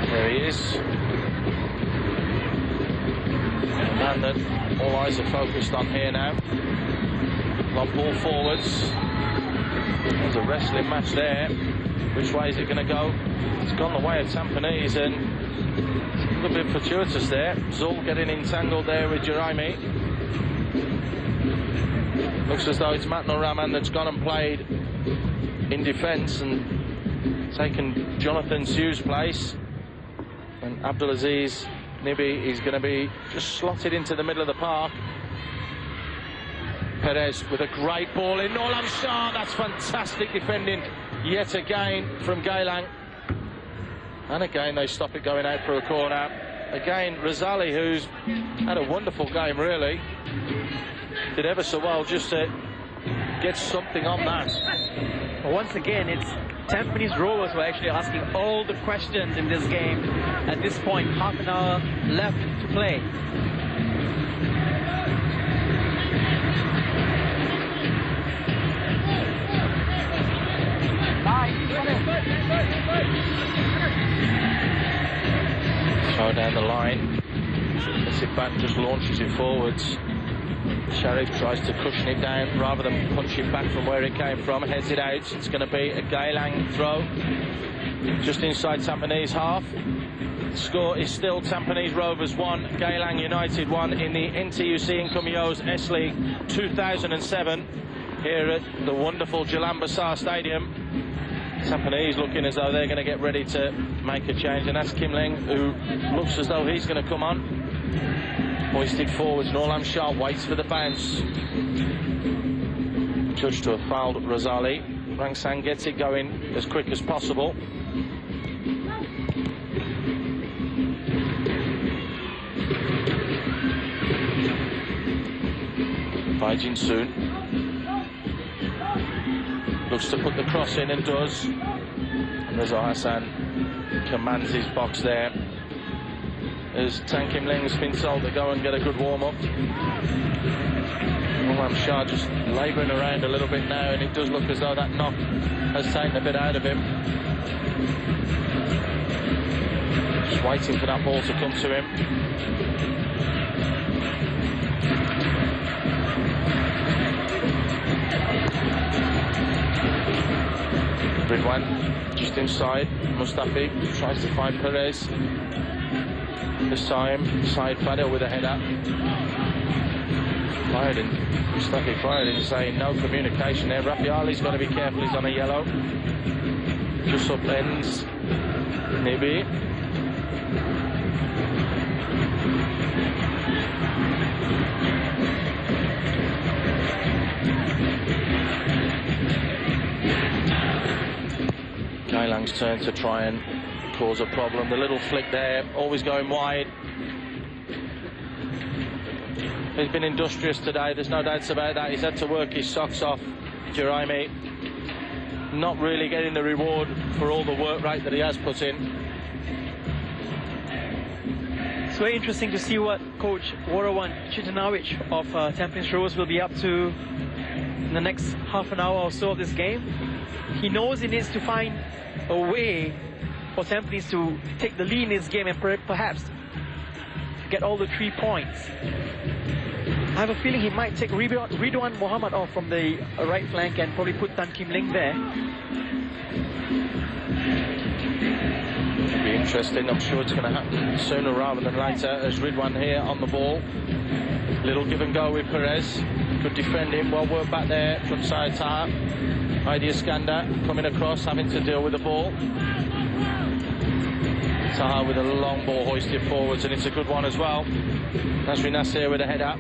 There he is. The man that all eyes are focused on here now. Long ball forwards. There's a wrestling match there. Which way is it going to go? It's gone the way of Tampines, and it's a little bit fortuitous there. Zul getting entangled there with Jeremy. Looks as though it's Matnur Rahman that's gone and played in defence and taken Jonathan Sue's place. And Abdelaziz Nibi is going to be just slotted into the middle of the park. Perez with a great ball in. Nolam Shah, that's fantastic defending yet again from Geylang. And again they stop it going out for a corner. Again Razali, who's had a wonderful game really. Did ever so well just to get something on that. Once again, it's Tampines Rovers who are actually asking all the questions in this game. At this point, half an hour left to play. Throw down the line. Gets it back, just launches it forwards. Shariff tries to cushion it down rather than punch it back from where it came from. Heads it out. It's going to be a Geylang throw just inside Tampines half. The score is still Tampines Rovers 1, Geylang United 1 in the NTUC Income Yo's S-League 2007 here at the wonderful Jalan Besar Stadium. Tampines looking as though they're going to get ready to make a change, and that's Kim Ling, who looks as though he's going to come on. Hoisted forwards, Nolam Shah waits for the bounce. Judged to have fouled Razali. Rangsang gets it going as quick as possible. Baijin soon. Looks to put the cross in and does. And Reza Hassan commands his box there. As Tan Kim Ling's been told to go and get a good warm-up. Nolam Shah just labouring around a little bit now, and it does look as though that knock has taken a bit out of him. Just waiting for that ball to come to him. Ridwan just inside. Mustafi tries to find Perez. This time, Syed Fadhil with a header. Fired in. Mustafi fired in, saying no communication there. Raffiali's got to be careful, he's on a yellow. Just up ends. Nibi. Geylang's turn to try and cause a problem. The little flick there, always going wide. He's been industrious today, there's no doubts about that. He's had to work his socks off, Jeremy. Not really getting the reward for all the work rate that he has put in. It's very interesting to see what Coach Warawan Chitanawich of Tampines Rovers will be up to in the next half an hour or so of this game. He knows he needs to find a way for Tampines to take the lead in this game and perhaps get all the 3 points. I have a feeling he might take Ridwan Mohammed off from the right flank and probably put Tan Kim Ling there. It'll be interesting. I'm sure it's going to happen sooner rather than later as Ridwan here on the ball. Little give and go with Perez. Good defending. Well worked back there from Syed Taha. Idea Skanda coming across, having to deal with the ball. Taha with a long ball hoisted forwards, and it's a good one as well. Nasri Nasir with a header.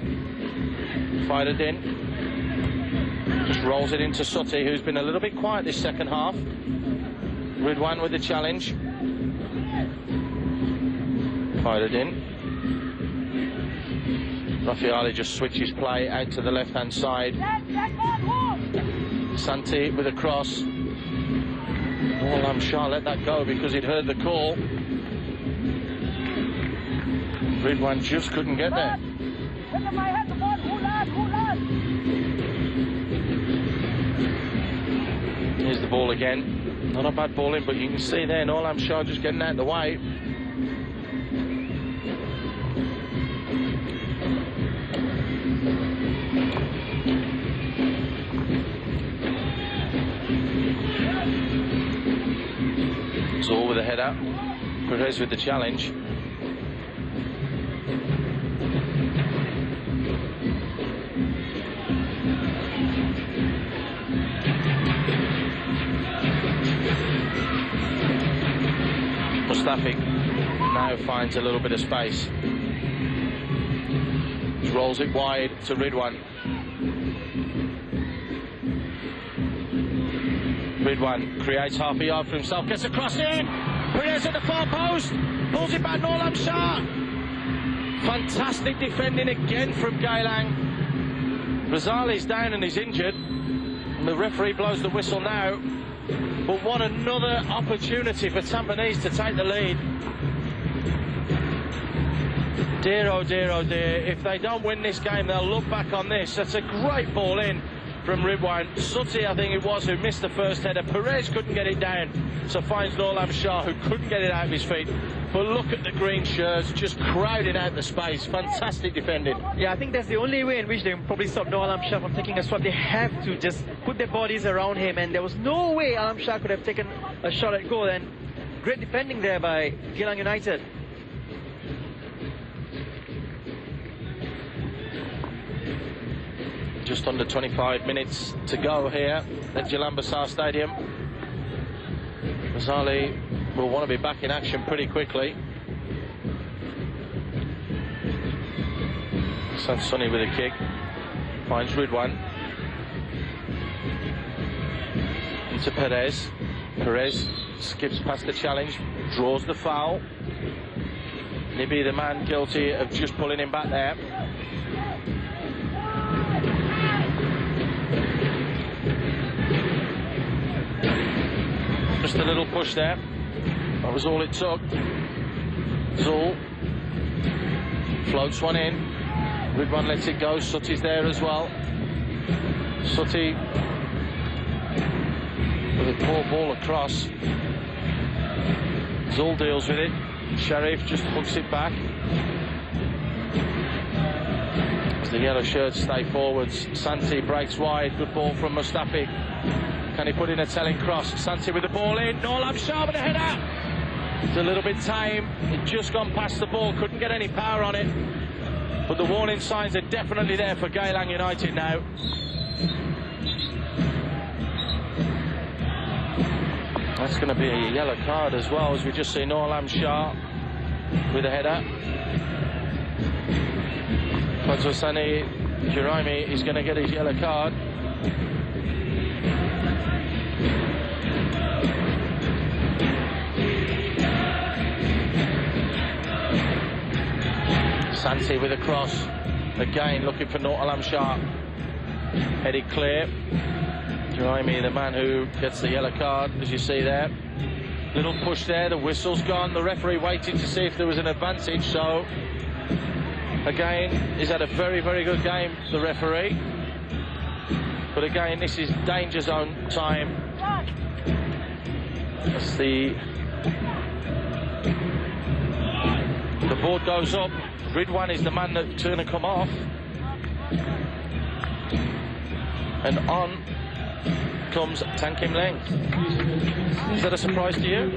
Fired in. Just rolls it into Sutee, who's been a little bit quiet this second half. Ridwan with the challenge. Fired in. Rafiali just switches play out to the left-hand side. Santi with a cross. Shah let that go because he'd heard the call. Ridwan just couldn't get there. Here's the ball again. Not a bad ball in, but you can see there Shah just getting out of the way. Zul with a header. Perez with the challenge. Mustafi now finds a little bit of space. Just rolls it wide to Ridwan. Ridwan creates half a yard for himself, gets a cross in. Perez at the far post, pulls it back. Shah. Fantastic defending again from Geylang. Razali's down and he's injured. And the referee blows the whistle now. But what another opportunity for Tampines to take the lead. Dear, oh dear, oh dear. If they don't win this game, they'll look back on this. That's a great ball in from Ridwan. Sutee, I think it was, who missed the first header. Perez couldn't get it down, so finds Shah, who couldn't get it out of his feet. But look at the green shirts just crowding out the space. Fantastic defending. Yeah, I think that's the only way in which they probably stop Shah from taking a swap. They have to just put their bodies around him, and there was no way Shah could have taken a shot at goal. And great defending there by Geylang United. Just under 25 minutes to go here at Jalan Besar Stadium. Razali will want to be back in action pretty quickly. Sansoni with a kick. Finds Ridwan. Into Perez. Perez skips past the challenge. Draws the foul. Nibi, the man guilty of just pulling him back there. Just a little push there. That was all it took. Zul floats one in. Ridwan lets it go. Sutee's there as well. Sutee with a poor ball across. Zul deals with it. Shariff just hooks it back. As the yellow shirts stay forwards. Santi breaks wide. Good ball from Mustafi. Can he put in a telling cross? Santi with the ball in. Shah with a header. It's a little bit tame. He'd just gone past the ball. Couldn't get any power on it. But the warning signs are definitely there for Geylang United now. That's going to be a yellow card as well, as we just see Shah with a header. Fadhil Juraimi is going to get his yellow card. Santi with a cross, again looking for Shah. Headed clear. Juraimi, the man who gets the yellow card, as you see there. Little push there, the whistle's gone, the referee waited to see if there was an advantage, so again, he's had a very, very good game, the referee. But again, this is danger zone time. As the board goes up, Ridwan is the man that's going to come off. And on comes Tan Kim Leng. Is that a surprise to you?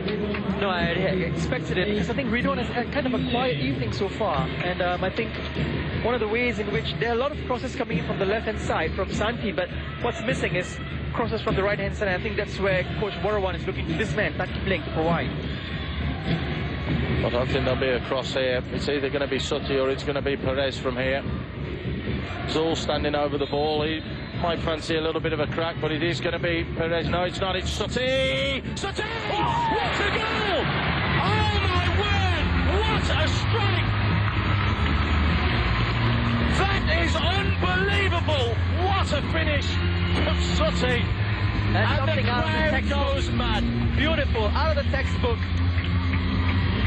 No, I expected it, because I think Ridwan has had kind of a quiet evening so far, and I think one of the ways in which there are a lot of crosses coming in from the left-hand side from Santi, but what's missing is crosses from the right-hand side, and I think that's where Coach Warawan is looking to this man, Tan Kim Leng, to provide. I don't think there'll be a cross here. It's either going to be Sutee or it's going to be Perez from here. It's all standing over the ball. He might fancy a little bit of a crack, but it is going to be Perez. No, it's not. It's Sutee! Sutee! What a goal! Oh, my word! What a strike! That is unbelievable! What a finish of Sutee! That's And something the out of the crowd textbook. goes mad. Beautiful, out of the textbook.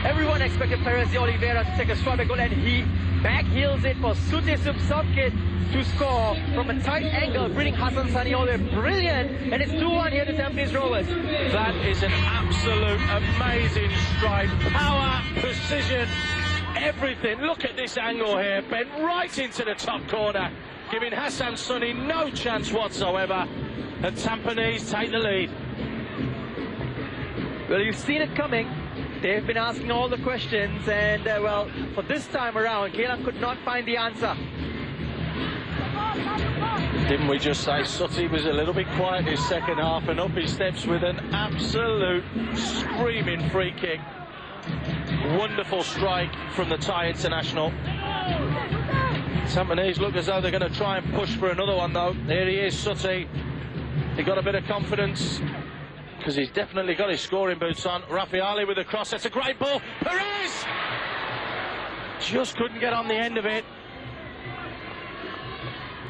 Everyone expected Perez de Oliveira to take a strike goal, and he backheels it for Sutee Suksomkit to score from a tight angle, bringing Hassan Sani all the way. Brilliant, and it's 2-1 here to Tampines Rovers. That is an absolute amazing strike. Power, precision, everything. Look at this angle here, bent right into the top corner, giving Hassan Sani no chance whatsoever. And Tampines take the lead. Well, you've seen it coming. They've been asking all the questions, and well, for this time around, Geylang could not find the answer. Didn't we just say Sutee was a little bit quiet his second half, and up he steps with an absolute screaming free kick. Wonderful strike from the Thai international. Tampines look as though they're going to try and push for another one, though. Here he is, Sutee. He got a bit of confidence, because he's definitely got his scoring boots on. Rafiali with a cross. That's a great ball. Perez! Just couldn't get on the end of it.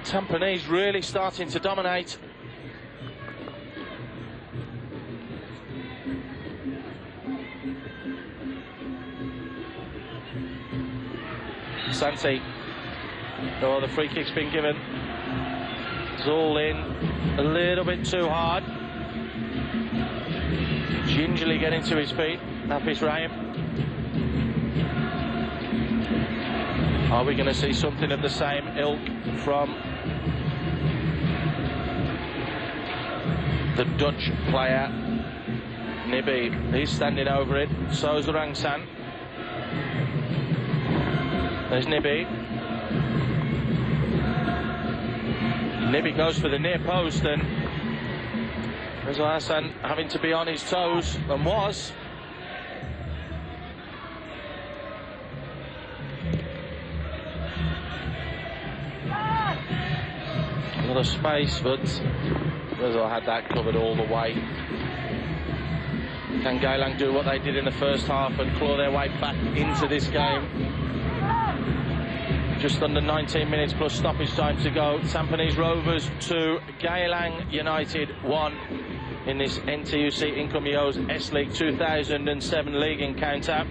Tampines really starting to dominate. Santi. Oh, the free kick's been given. It's all in a little bit too hard. Gingerly getting to his feet. Hafiz Rahim. Are we going to see something of the same ilk from the Dutch player Nibby? He's standing over it. So is the Rangsan. There's Nibby. Nibby goes for the near post, and Rizal Hassan having to be on his toes, and was. A lot of space, but Rizal had that covered all the way. Can Geylang do what they did in the first half and claw their way back into this game? Just under 19 minutes plus stoppage time to go. Tampines Rovers 2, Geylang United 1 in this NTUC Income Yo's S.LEAGUE 2007 league encounter.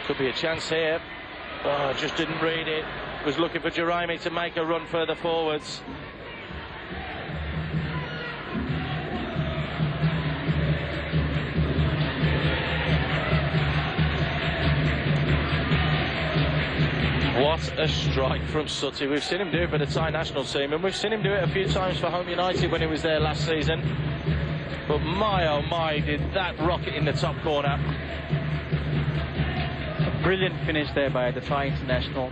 Could be a chance here. Oh, just didn't read it. Was looking for Jeremy to make a run further forwards. What a strike from Sutee. We've seen him do it for the Thai national team, and we've seen him do it a few times for Home United when he was there last season. But my oh my, did that rocket in the top corner. A brilliant finish there by the Thai international.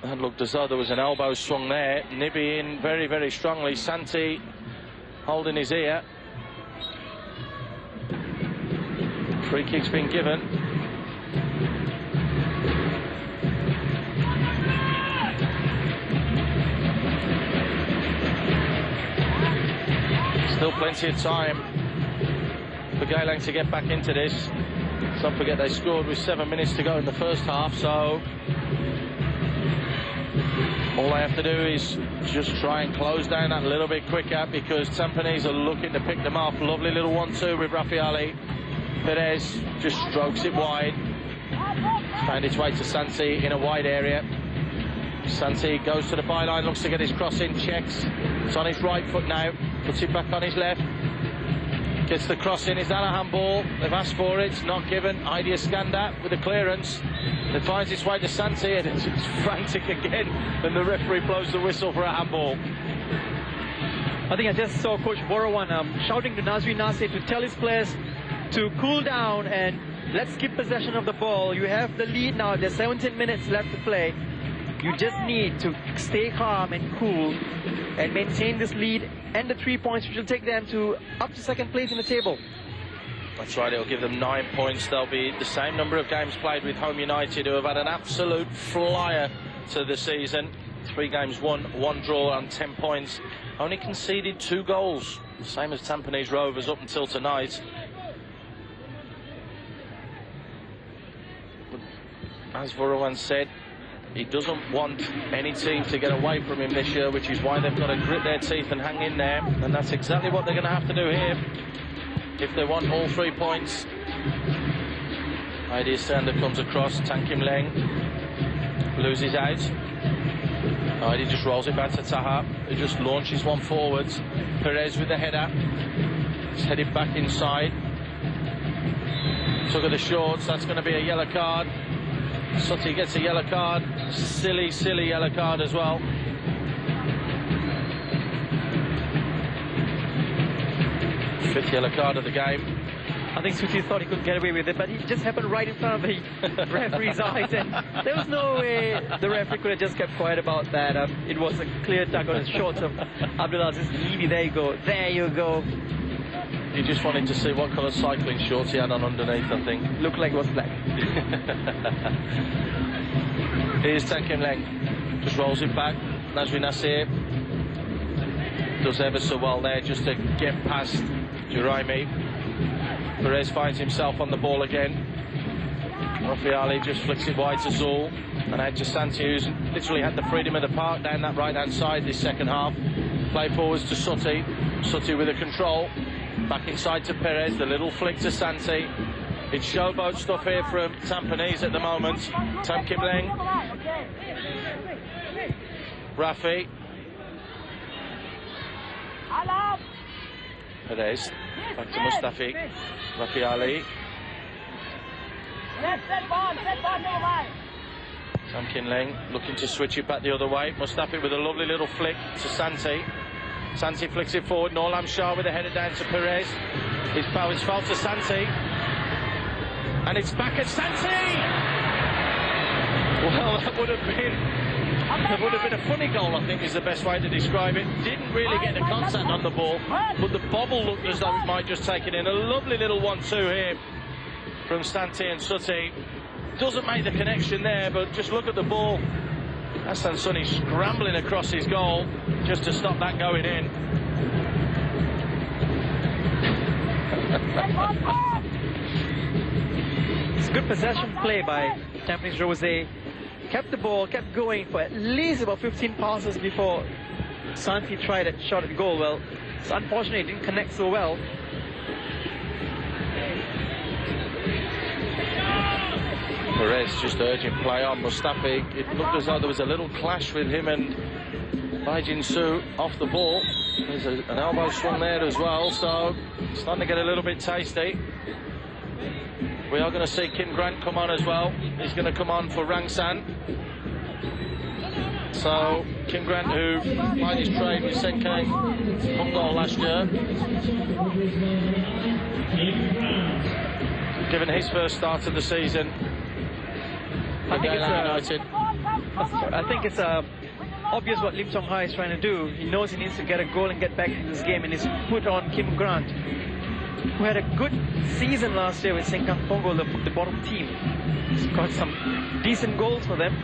And looked as though there was an elbow swung there. Nibby in very, very strongly. Santi holding his ear. Free kick's been given. Still plenty of time for Geylang to get back into this. Don't forget they scored with 7 minutes to go in the first half, so All they have to do is just try and close down that a little bit quicker, because Tampines are looking to pick them off. Lovely little 1-2 with Rafiali. Perez just strokes it wide. It's found its way to Santi in a wide area. Santi goes to the byline, looks to get his cross in, checks. It's on his right foot now, puts it back on his left. Gets the cross in. Is that a handball? They've asked for it, it's not given. Idea scanned that with the clearance. It finds its way to Santi, and it's frantic again, and the referee blows the whistle for a handball. I think I just saw Coach Borowan shouting to Nazri Nasir to tell his players to cool down and let's keep possession of the ball. You have the lead now, there's 17 minutes left to play. You just need to stay calm and cool and maintain this lead and the 3 points, which will take them to up to second place in the table. That's right, it'll give them 9 points. They'll be the same number of games played with Home United, who have had an absolute flyer to the season. 3 games won, 1 draw and 10 points. Only conceded 2 goals, same as Tampines Rovers up until tonight. As Vorowan said, he doesn't want any team to get away from him this year, which is why they've got to grit their teeth and hang in there. And that's exactly what they're going to have to do here if they want all 3 points. Idea Sander comes across, Tankim Leng loses out. Idea just rolls it back to Taha, who just launches one forwards. Perez with the header. It's headed back inside. Took at the shorts, that's going to be a yellow card. Sutee gets a yellow card. Silly, silly yellow card as well. Fifth yellow card of the game. I think Sutee thought he could get away with it, but it just happened right in front of the referee's eyes, and there was no way the referee could have just kept quiet about that. It was a clear tug on his shorts of Abdulaziz's Levy. There you go. There you go. He just wanted to see what colour cycling shorts he had on underneath, I think. Looked like it was black. Here's Tankim Leng. Just rolls it back. Nazri Nasir does ever so well there just to get past Juraimi. Perez finds himself on the ball again. Rafiali just flicks it wide to Zul. And out to Santi, who's literally had the freedom of the park down that right-hand side this second half. Play forwards to Sutee. Sutee with the control. Back inside to Perez, the little flick to Santi. It's showboat stuff here from Tampines at the moment. Tankim Leng. Rafi. Perez. Back to Mustafi. Rafiali. Tankim Leng looking to switch it back the other way. Mustafi with a lovely little flick to Santi. Santi flicks it forward. Norlam Shah with a header down to Perez. It's foul to Santi. And it's back at Santi! Well, that would have been a funny goal, I think, is the best way to describe it. Didn't really get the contact on the ball, but the bobble looked as though it might just take it in. A lovely little 1-2 here from Santi and Sutee. Doesn't make the connection there, but just look at the ball. Hassan Sunny scrambling across his goal just to stop that going in. It's good possession play by Tampines Rovers. They kept the ball, kept going for at least about 15 passes before Santi tried a shot at goal. Well, it's unfortunate it didn't connect so well. Perez just urging play on Mustafi. It looked as though there was a little clash with him and Baijin Su off the ball. There's an elbow swung there as well, so it's starting to get a little bit tasty. We are going to see Kim Grant come on as well. He's going to come on for Rangsan. So Kim Grant, who played his trade with Senke Punggol last year, given his first start of the season. I think it's obvious what Lim Song Hai is trying to do. He knows he needs to get a goal and get back into this game, and he's put on Kim Grant, who had a good season last year with Sengkang Punggol, the bottom team. He's got some decent goals for them.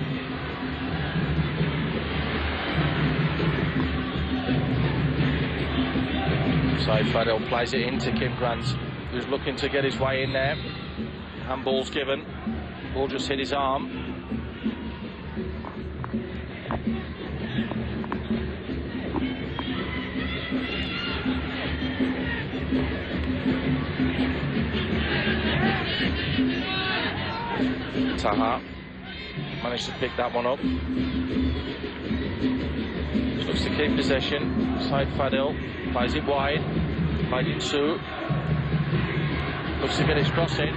So Fadhil plays it into Kim Grant, who's looking to get his way in there. Handball's given. Ball just hit his arm. Taha managed to pick that one up. Looks to keep possession. Side Fadhil plays it wide. Finding Su. Looks to get his crossing.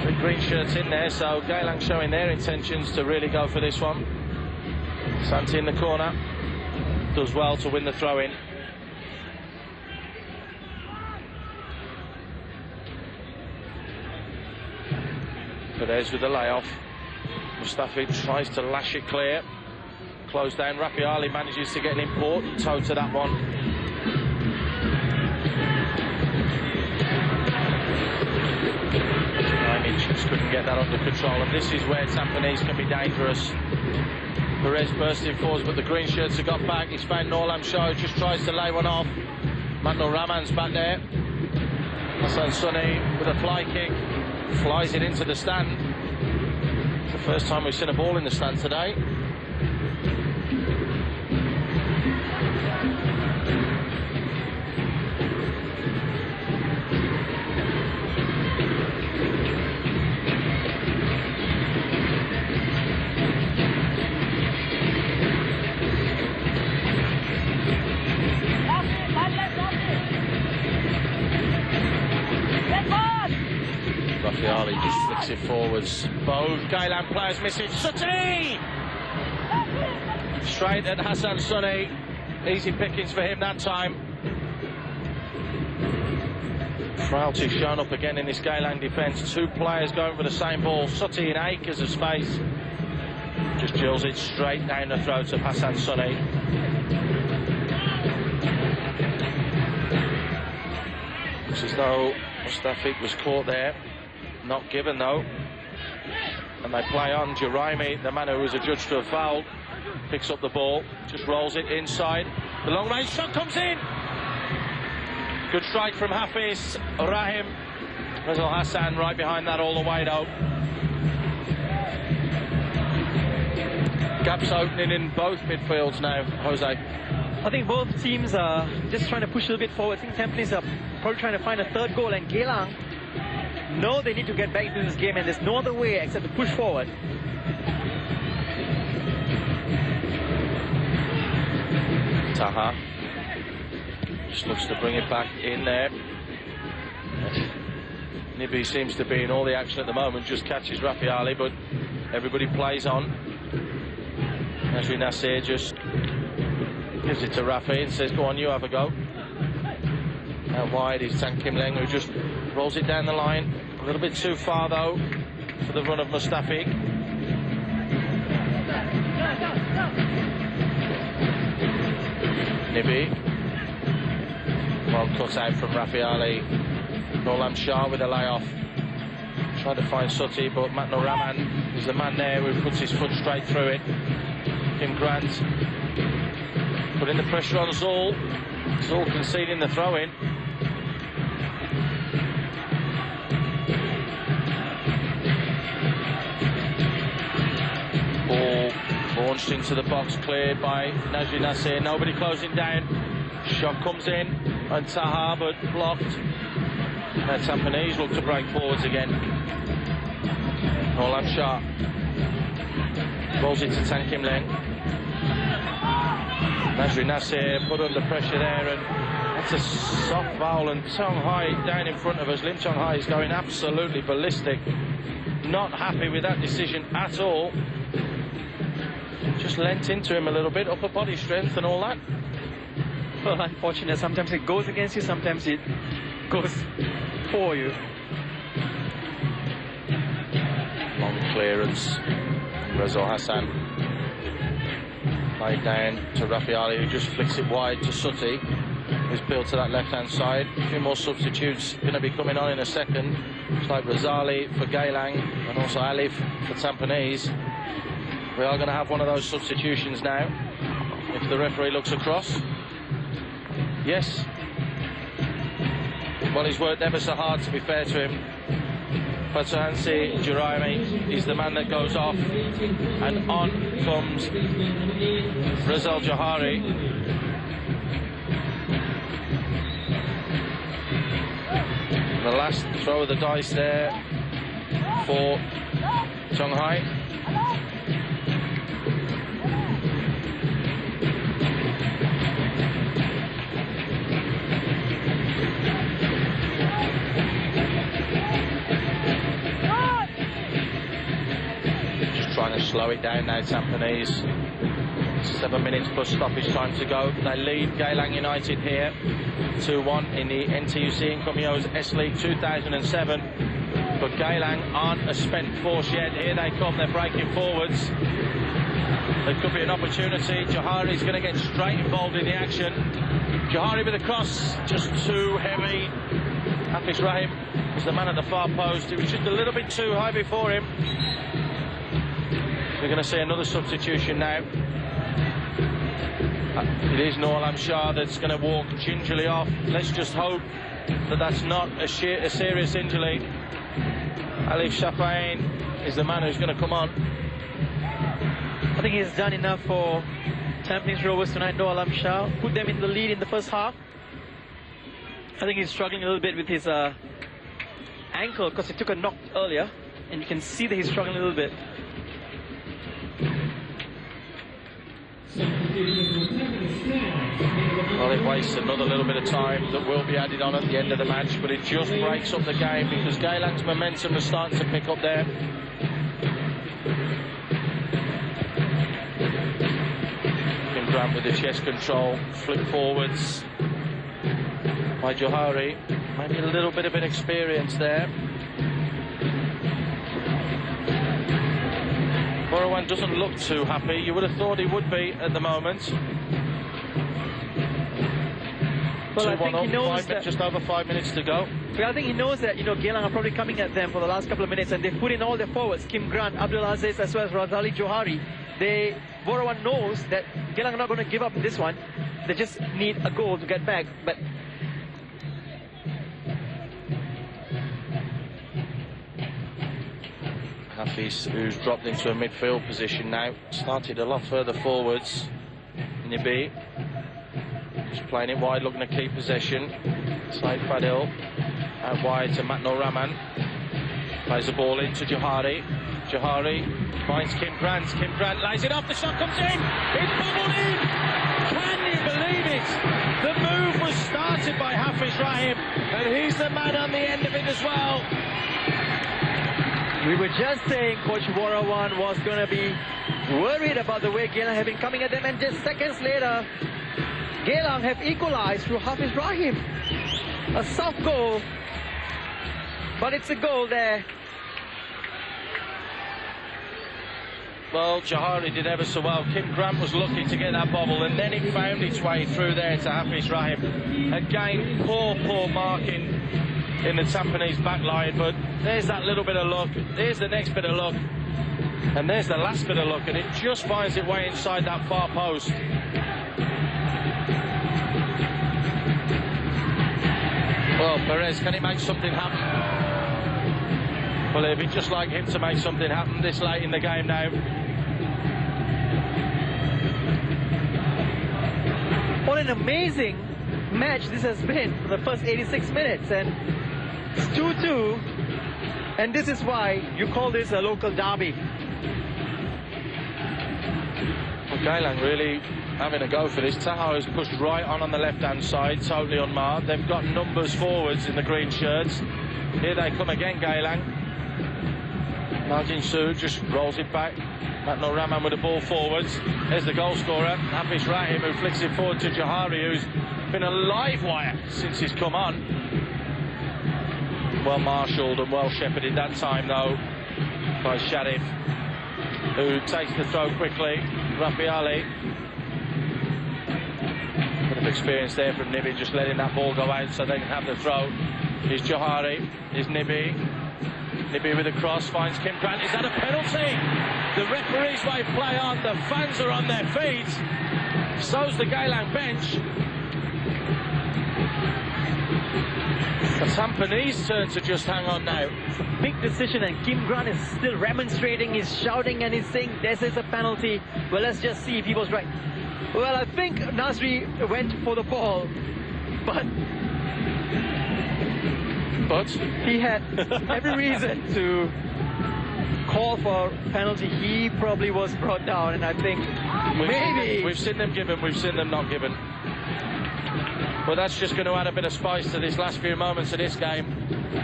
3 green shirts in there, so Geylang showing their intentions to really go for this one. Santi in the corner. Does well to win the throw-in. Perez with the layoff. Mustafi tries to lash it clear. Close down. Rafiali manages to get an important toe to that one. Rahim just couldn't get that under control, and this is where Tampines can be dangerous. Perez bursting forwards, but the green shirts have got back. He's found Shah, just tries to lay one off. Matnur Rahman's back there. Hassan Sunni with a fly kick. Flies it into the stand. It's the first time we've seen a ball in the stand today. Rafiali just flicks it forwards. Both Geylang players missing. Sutee! Straight at Hassan Sunni. Easy pickings for him that time. Frailty shown up again in this Geylang defence. 2 players going for the same ball. Sutee in acres of space. Just drills it straight down the throat of Hassan Sunni. Looks as though Mustafi was caught there. Not given though. And they play on. Juraimi, the man who was adjudged to a foul, picks up the ball, just rolls it inside. The long range shot comes in. Good strike from Hafiz. Rahim. Rizal Hassan right behind that all the way though. Gaps opening in both midfields now, Jose. I think both teams are just trying to push a little bit forward. I think Tampines are probably trying to find a 3rd goal, and Geylang know they need to get back into this game, and there's no other way except to push forward. Taha just looks to bring it back in there. Nibi seems to be in all the action at the moment, just catches Rafiali, but everybody plays on. Nasri Nasir just gives it to Rafi and says, go on, you have a go. Out wide is Tan Kim Leng, who just rolls it down the line. A little bit too far though for the run of Mustafi. Nibi. Well cut out from Rafiali. Shah with a layoff. Tried to find Sutee, but Matnur Rahman is the man there who puts his foot straight through it. Kim Grant putting the pressure on Zul. Zul conceding the throw-in. Ball launched into the box, cleared by Nasri Nasir. Nobody closing down. Shot comes in, and Taha, but blocked. Now Tampines look to break forwards again. Shah rolls it to Tan Kim Leng. Nasri Nasir put under pressure there, and that's a soft foul, and Tong Hai down in front of us. Lim Chong Hai is going absolutely ballistic. Not happy with that decision at all. Just lent into him a little bit, upper body strength and all that. Well, unfortunate. Sometimes it goes against you, sometimes it goes for you. Long clearance. Rizal Hassan. Played down to Rafiali, who just flicks it wide to Sutee, who's built to that left-hand side. A few more substitutes going to be coming on in a second. It's like Razali for Geylang and also Alif for Tampines. We are going to have one of those substitutions now, if the referee looks across. Yes. Well, he's worked ever so hard, to be fair to him. Fatahansi Juraimi is the man that goes off, and on comes Rizal Johari. The last throw of the dice there for Shanghai. Just trying to slow it down now, Tampines. 7 minutes plus stoppage time to go. They lead Geylang United here 2-1 in the NTUC Incomeo's S.LEAGUE 2007. But Geylang aren't a spent force yet. Here they come, they're breaking forwards. There could be an opportunity. Johari's going to get straight involved in the action. Johari with a cross, just too heavy. Hafiz Rahim was the man at the far post. It was just a little bit too high before him. We're going to see another substitution now. It is Shah that's going to walk gingerly off. Let's just hope that that's not a serious injury. Alif Shafain is the man who's going to come on. I think he's done enough for Tampines Rovers tonight. Shah put them in the lead in the first half. I think he's struggling a little bit with his ankle because he took a knock earlier, and you can see that he's struggling a little bit. Well, it wastes another little bit of time that will be added on at the end of the match, but it just breaks up the game because Geylang's momentum is starting to pick up there. Kim Grant with the chest control, flip forwards by Johari. Maybe a little bit of inexperience there. Borowan doesn't look too happy. You would have thought he would be at the moment. Well, I think he knows that just over 5 minutes to go. Well, I think he knows that, Geylang are probably coming at them for the last couple of minutes, and they've put in all their forwards, Kim Grant, Abdul Aziz, as well as Razali Johari. Borowan knows that Geylang are not going to give up in this one. They just need a goal to get back. But Hafiz, who's dropped into a midfield position now, started a lot further forwards. Nibi, just playing it wide, looking to keep possession. Syed Fadhil, out wide to Matno Rahman. Plays the ball into Johari. Johari finds Kim Grant. Kim Grant lays it off, the shot comes in! It's bubbled in! Can you believe it? The move was started by Hafiz Rahim, and he's the man on the end of it as well. We were just saying Coach Borowan was going to be worried about the way Geylang have been coming at them, and just seconds later, Geylang have equalized through Hafiz Rahim. A soft goal, but it's a goal there. Well, Johari did ever so well. Kim Grant was lucky to get that bobble, and then it found its way through there to Hafiz Rahim. Again, poor marking in the Tampines back line, but there's that little bit of luck, there's the next bit of luck, and there's the last bit of luck, and it just finds its way inside that far post. Well, Perez, can he make something happen? Well, it'd be just like him to make something happen this late in the game now. What an amazing match this has been for the first 86 minutes, and it's 2-2, and this is why you call this a local derby. Well, Geylang really having a go for this. Taha is pushed right on the left-hand side, totally unmarked. They've got numbers forwards in the green shirts. Here they come again, Geylang. Martin Su just rolls it back. Matno Rahman with the ball forwards. There's the goal scorer, Hafiz Rahim, who flicks it forward to Johari, who's been a live wire since he's come on. Well marshalled and well shepherded that time, though, by Shariff, who takes the throw quickly. Rafi Ali. Bit of experience there from Nibi, just letting that ball go out so they can have the throw. Here's Johari, here's Nibi. Nibi with a cross, finds Kim Grant. Is that a penalty? The referees may play on, the fans are on their feet. So's the Geylang bench. The Tampines turn to just hang on now. It's a big decision, and Kim Grant is still remonstrating. He's shouting and he's saying this is a penalty. Well, let's just see if he was right. Well, I think Nasri went for the ball, but he had every reason to call for penalty, he probably was brought down, and I think we've seen them given, we've seen them not given. But that's just going to add a bit of spice to this last few moments of this game.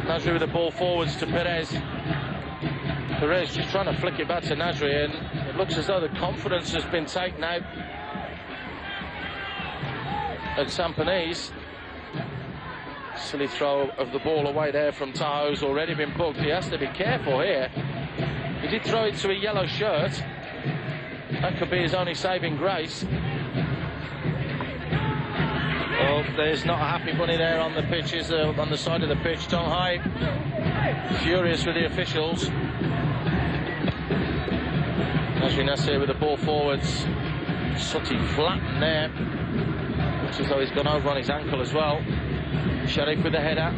Nasri with the ball forwards to Perez. Perez just trying to flick it back to Nasri, and it looks as though the confidence has been taken out at Tampines. Silly throw of the ball away there from Taha, who's already been booked. He has to be careful here. He did throw it to a yellow shirt. That could be his only saving grace. Well, there's not a happy bunny there on the pitches, on the side of the pitch. Tonghai furious with the officials. Nasri Nasir with the ball forwards. Sutee flattened there. Looks as though he's gone over on his ankle as well. Shariff with the header.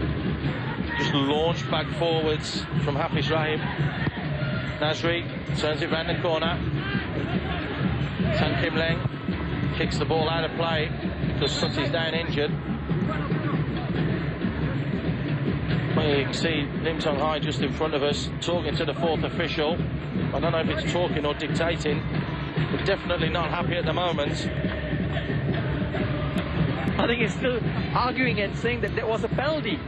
Just launched back forwards from Hafiz Rahim. Nasri turns it round the corner. Kim Leng kicks the ball out of play because Sutee's down injured. Well, you can see Lim Tong Hai just in front of us talking to the fourth official. I don't know if it's talking or dictating, but definitely not happy at the moment. I think he's still arguing and saying that there was a penalty.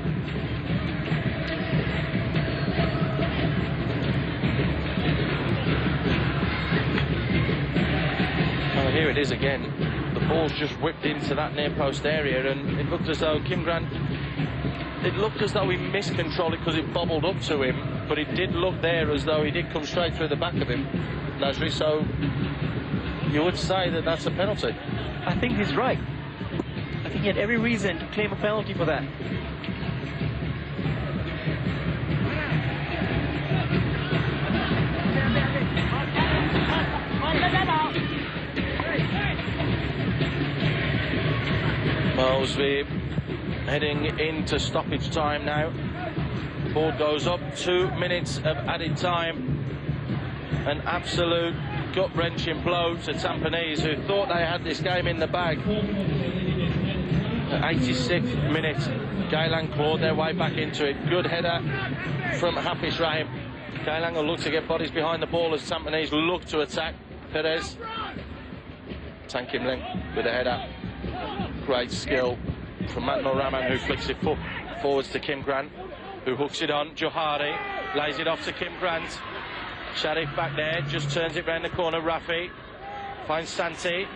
Oh, here it is again. The ball's just whipped into that near post area, and it looked as though Kim Grant, it looked as though he miscontrolled it because it bobbled up to him, but it did look there as though he did come straight through the back of him, Nasri, so you would say that that's a penalty. I think he's right. I think he had every reason to claim a penalty for that. Mosby heading into stoppage time now. Board goes up, 2 minutes of added time. An absolute gut-wrenching blow to Tampines, who thought they had this game in the bag. At 86th minute, Geylang clawed their way back into it. Good header from Hafiz Rahim. Geylang will look to get bodies behind the ball as Tampines look to attack. Perez. Kim Leng with a header. Great skill from Matnor Rahman, who flicks it forwards to Kim Grant, who hooks it on. Johari lays it off to Kim Grant. Shariff back there, just turns it round the corner. Rafi finds Santi.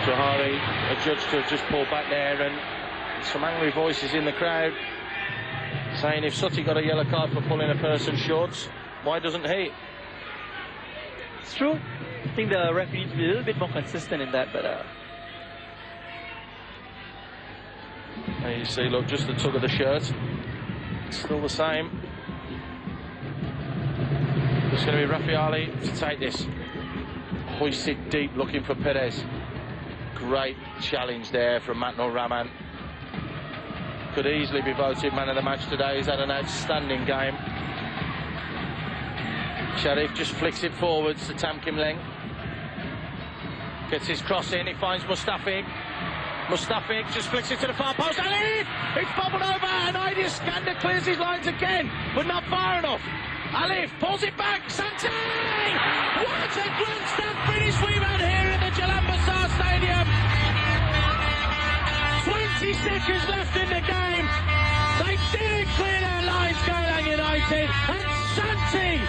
Johari adjudged to have just pulled back there, and some angry voices in the crowd saying if Sutee got a yellow card for pulling a person short, why doesn't he? It's true. I think the referee needs to be a little bit more consistent in that, but there you see, look, just the tug of the shirt. It's still the same. It's going to be Rafi Ali to take this. Hoisted deep, looking for Perez. Great challenge there from Matnor Rahman. Could easily be voted man of the match today. He's had an outstanding game. Shariff just flicks it forwards to Kim Leng. Gets his cross in, he finds Mustafiq. Mustafiq just flicks it to the far post. Alif! It's bobbled over, and Idea Skander clears his lines again, but not far enough. Alif pulls it back. Santi! What a grandstand finish we've had here in the Jalan Besar Stadium. 20 seconds left in the game. They didn't clear their lines, Geylang United, and Santi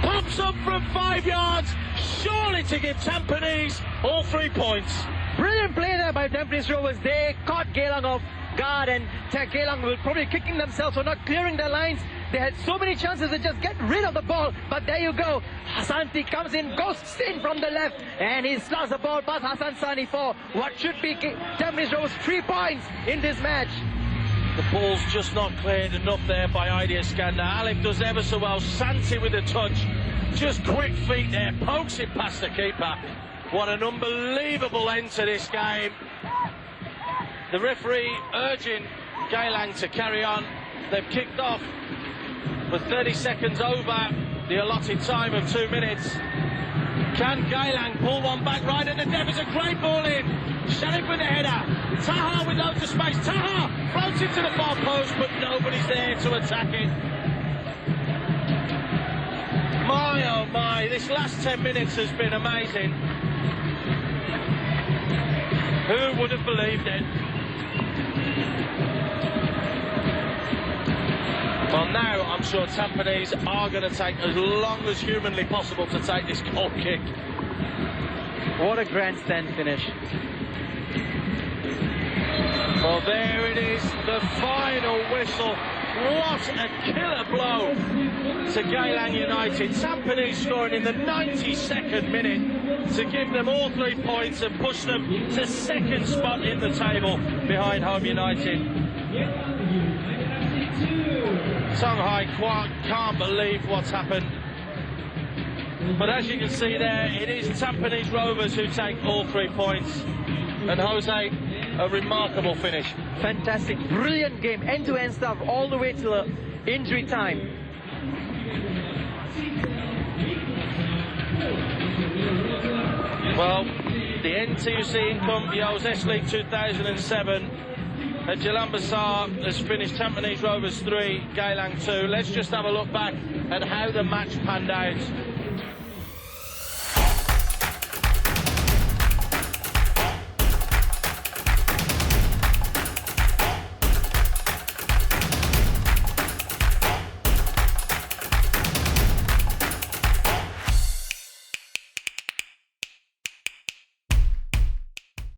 pops up from 5 yards, surely to give Tampines all 3 points. brilliant play there by Tampines Rovers. They caught Geylang off guard, and Geylang will probably kicking themselves for not clearing their lines. They had so many chances to just get rid of the ball, but there you go. Santi comes in, ghosts in from the left, and he slots the ball past Hassan Sani for what should be Tampines Rovers 3 points in this match. The ball's just not cleared enough there by Idea Skander. Alif does ever so well. Santi with a touch. Just quick feet there. Pokes it past the keeper. What an unbelievable end to this game. The referee urging Geylang to carry on. They've kicked off with 30 seconds over the allotted time of 2 minutes. Can Geylang pull one back right at the depth? It's a great ball in. Shariff with the header. Taha with loads of space. Taha floats into the far post, but nobody's there to attack it. oh my, this last 10 minutes has been amazing. Who would have believed it? Well, now I'm sure Tampines are going to take as long as humanly possible to take this goal kick. What a grandstand finish. Well, there it is, the final whistle. What a killer blow to Geylang United. Tampines scoring in the 92nd minute to give them all 3 points and push them to second spot in the table behind Home United. Songhai can't believe what's happened. But as you can see there, it is Tampines Rovers who take all 3 points. And Jose, a remarkable finish. Fantastic, brilliant game, end-to-end stuff, all the way to the injury time. Well, the NTUC Income Yos S-League 2007 at Jalan Besar has finished Tampines Rovers 3, Geylang 2. Let's just have a look back at how the match panned out.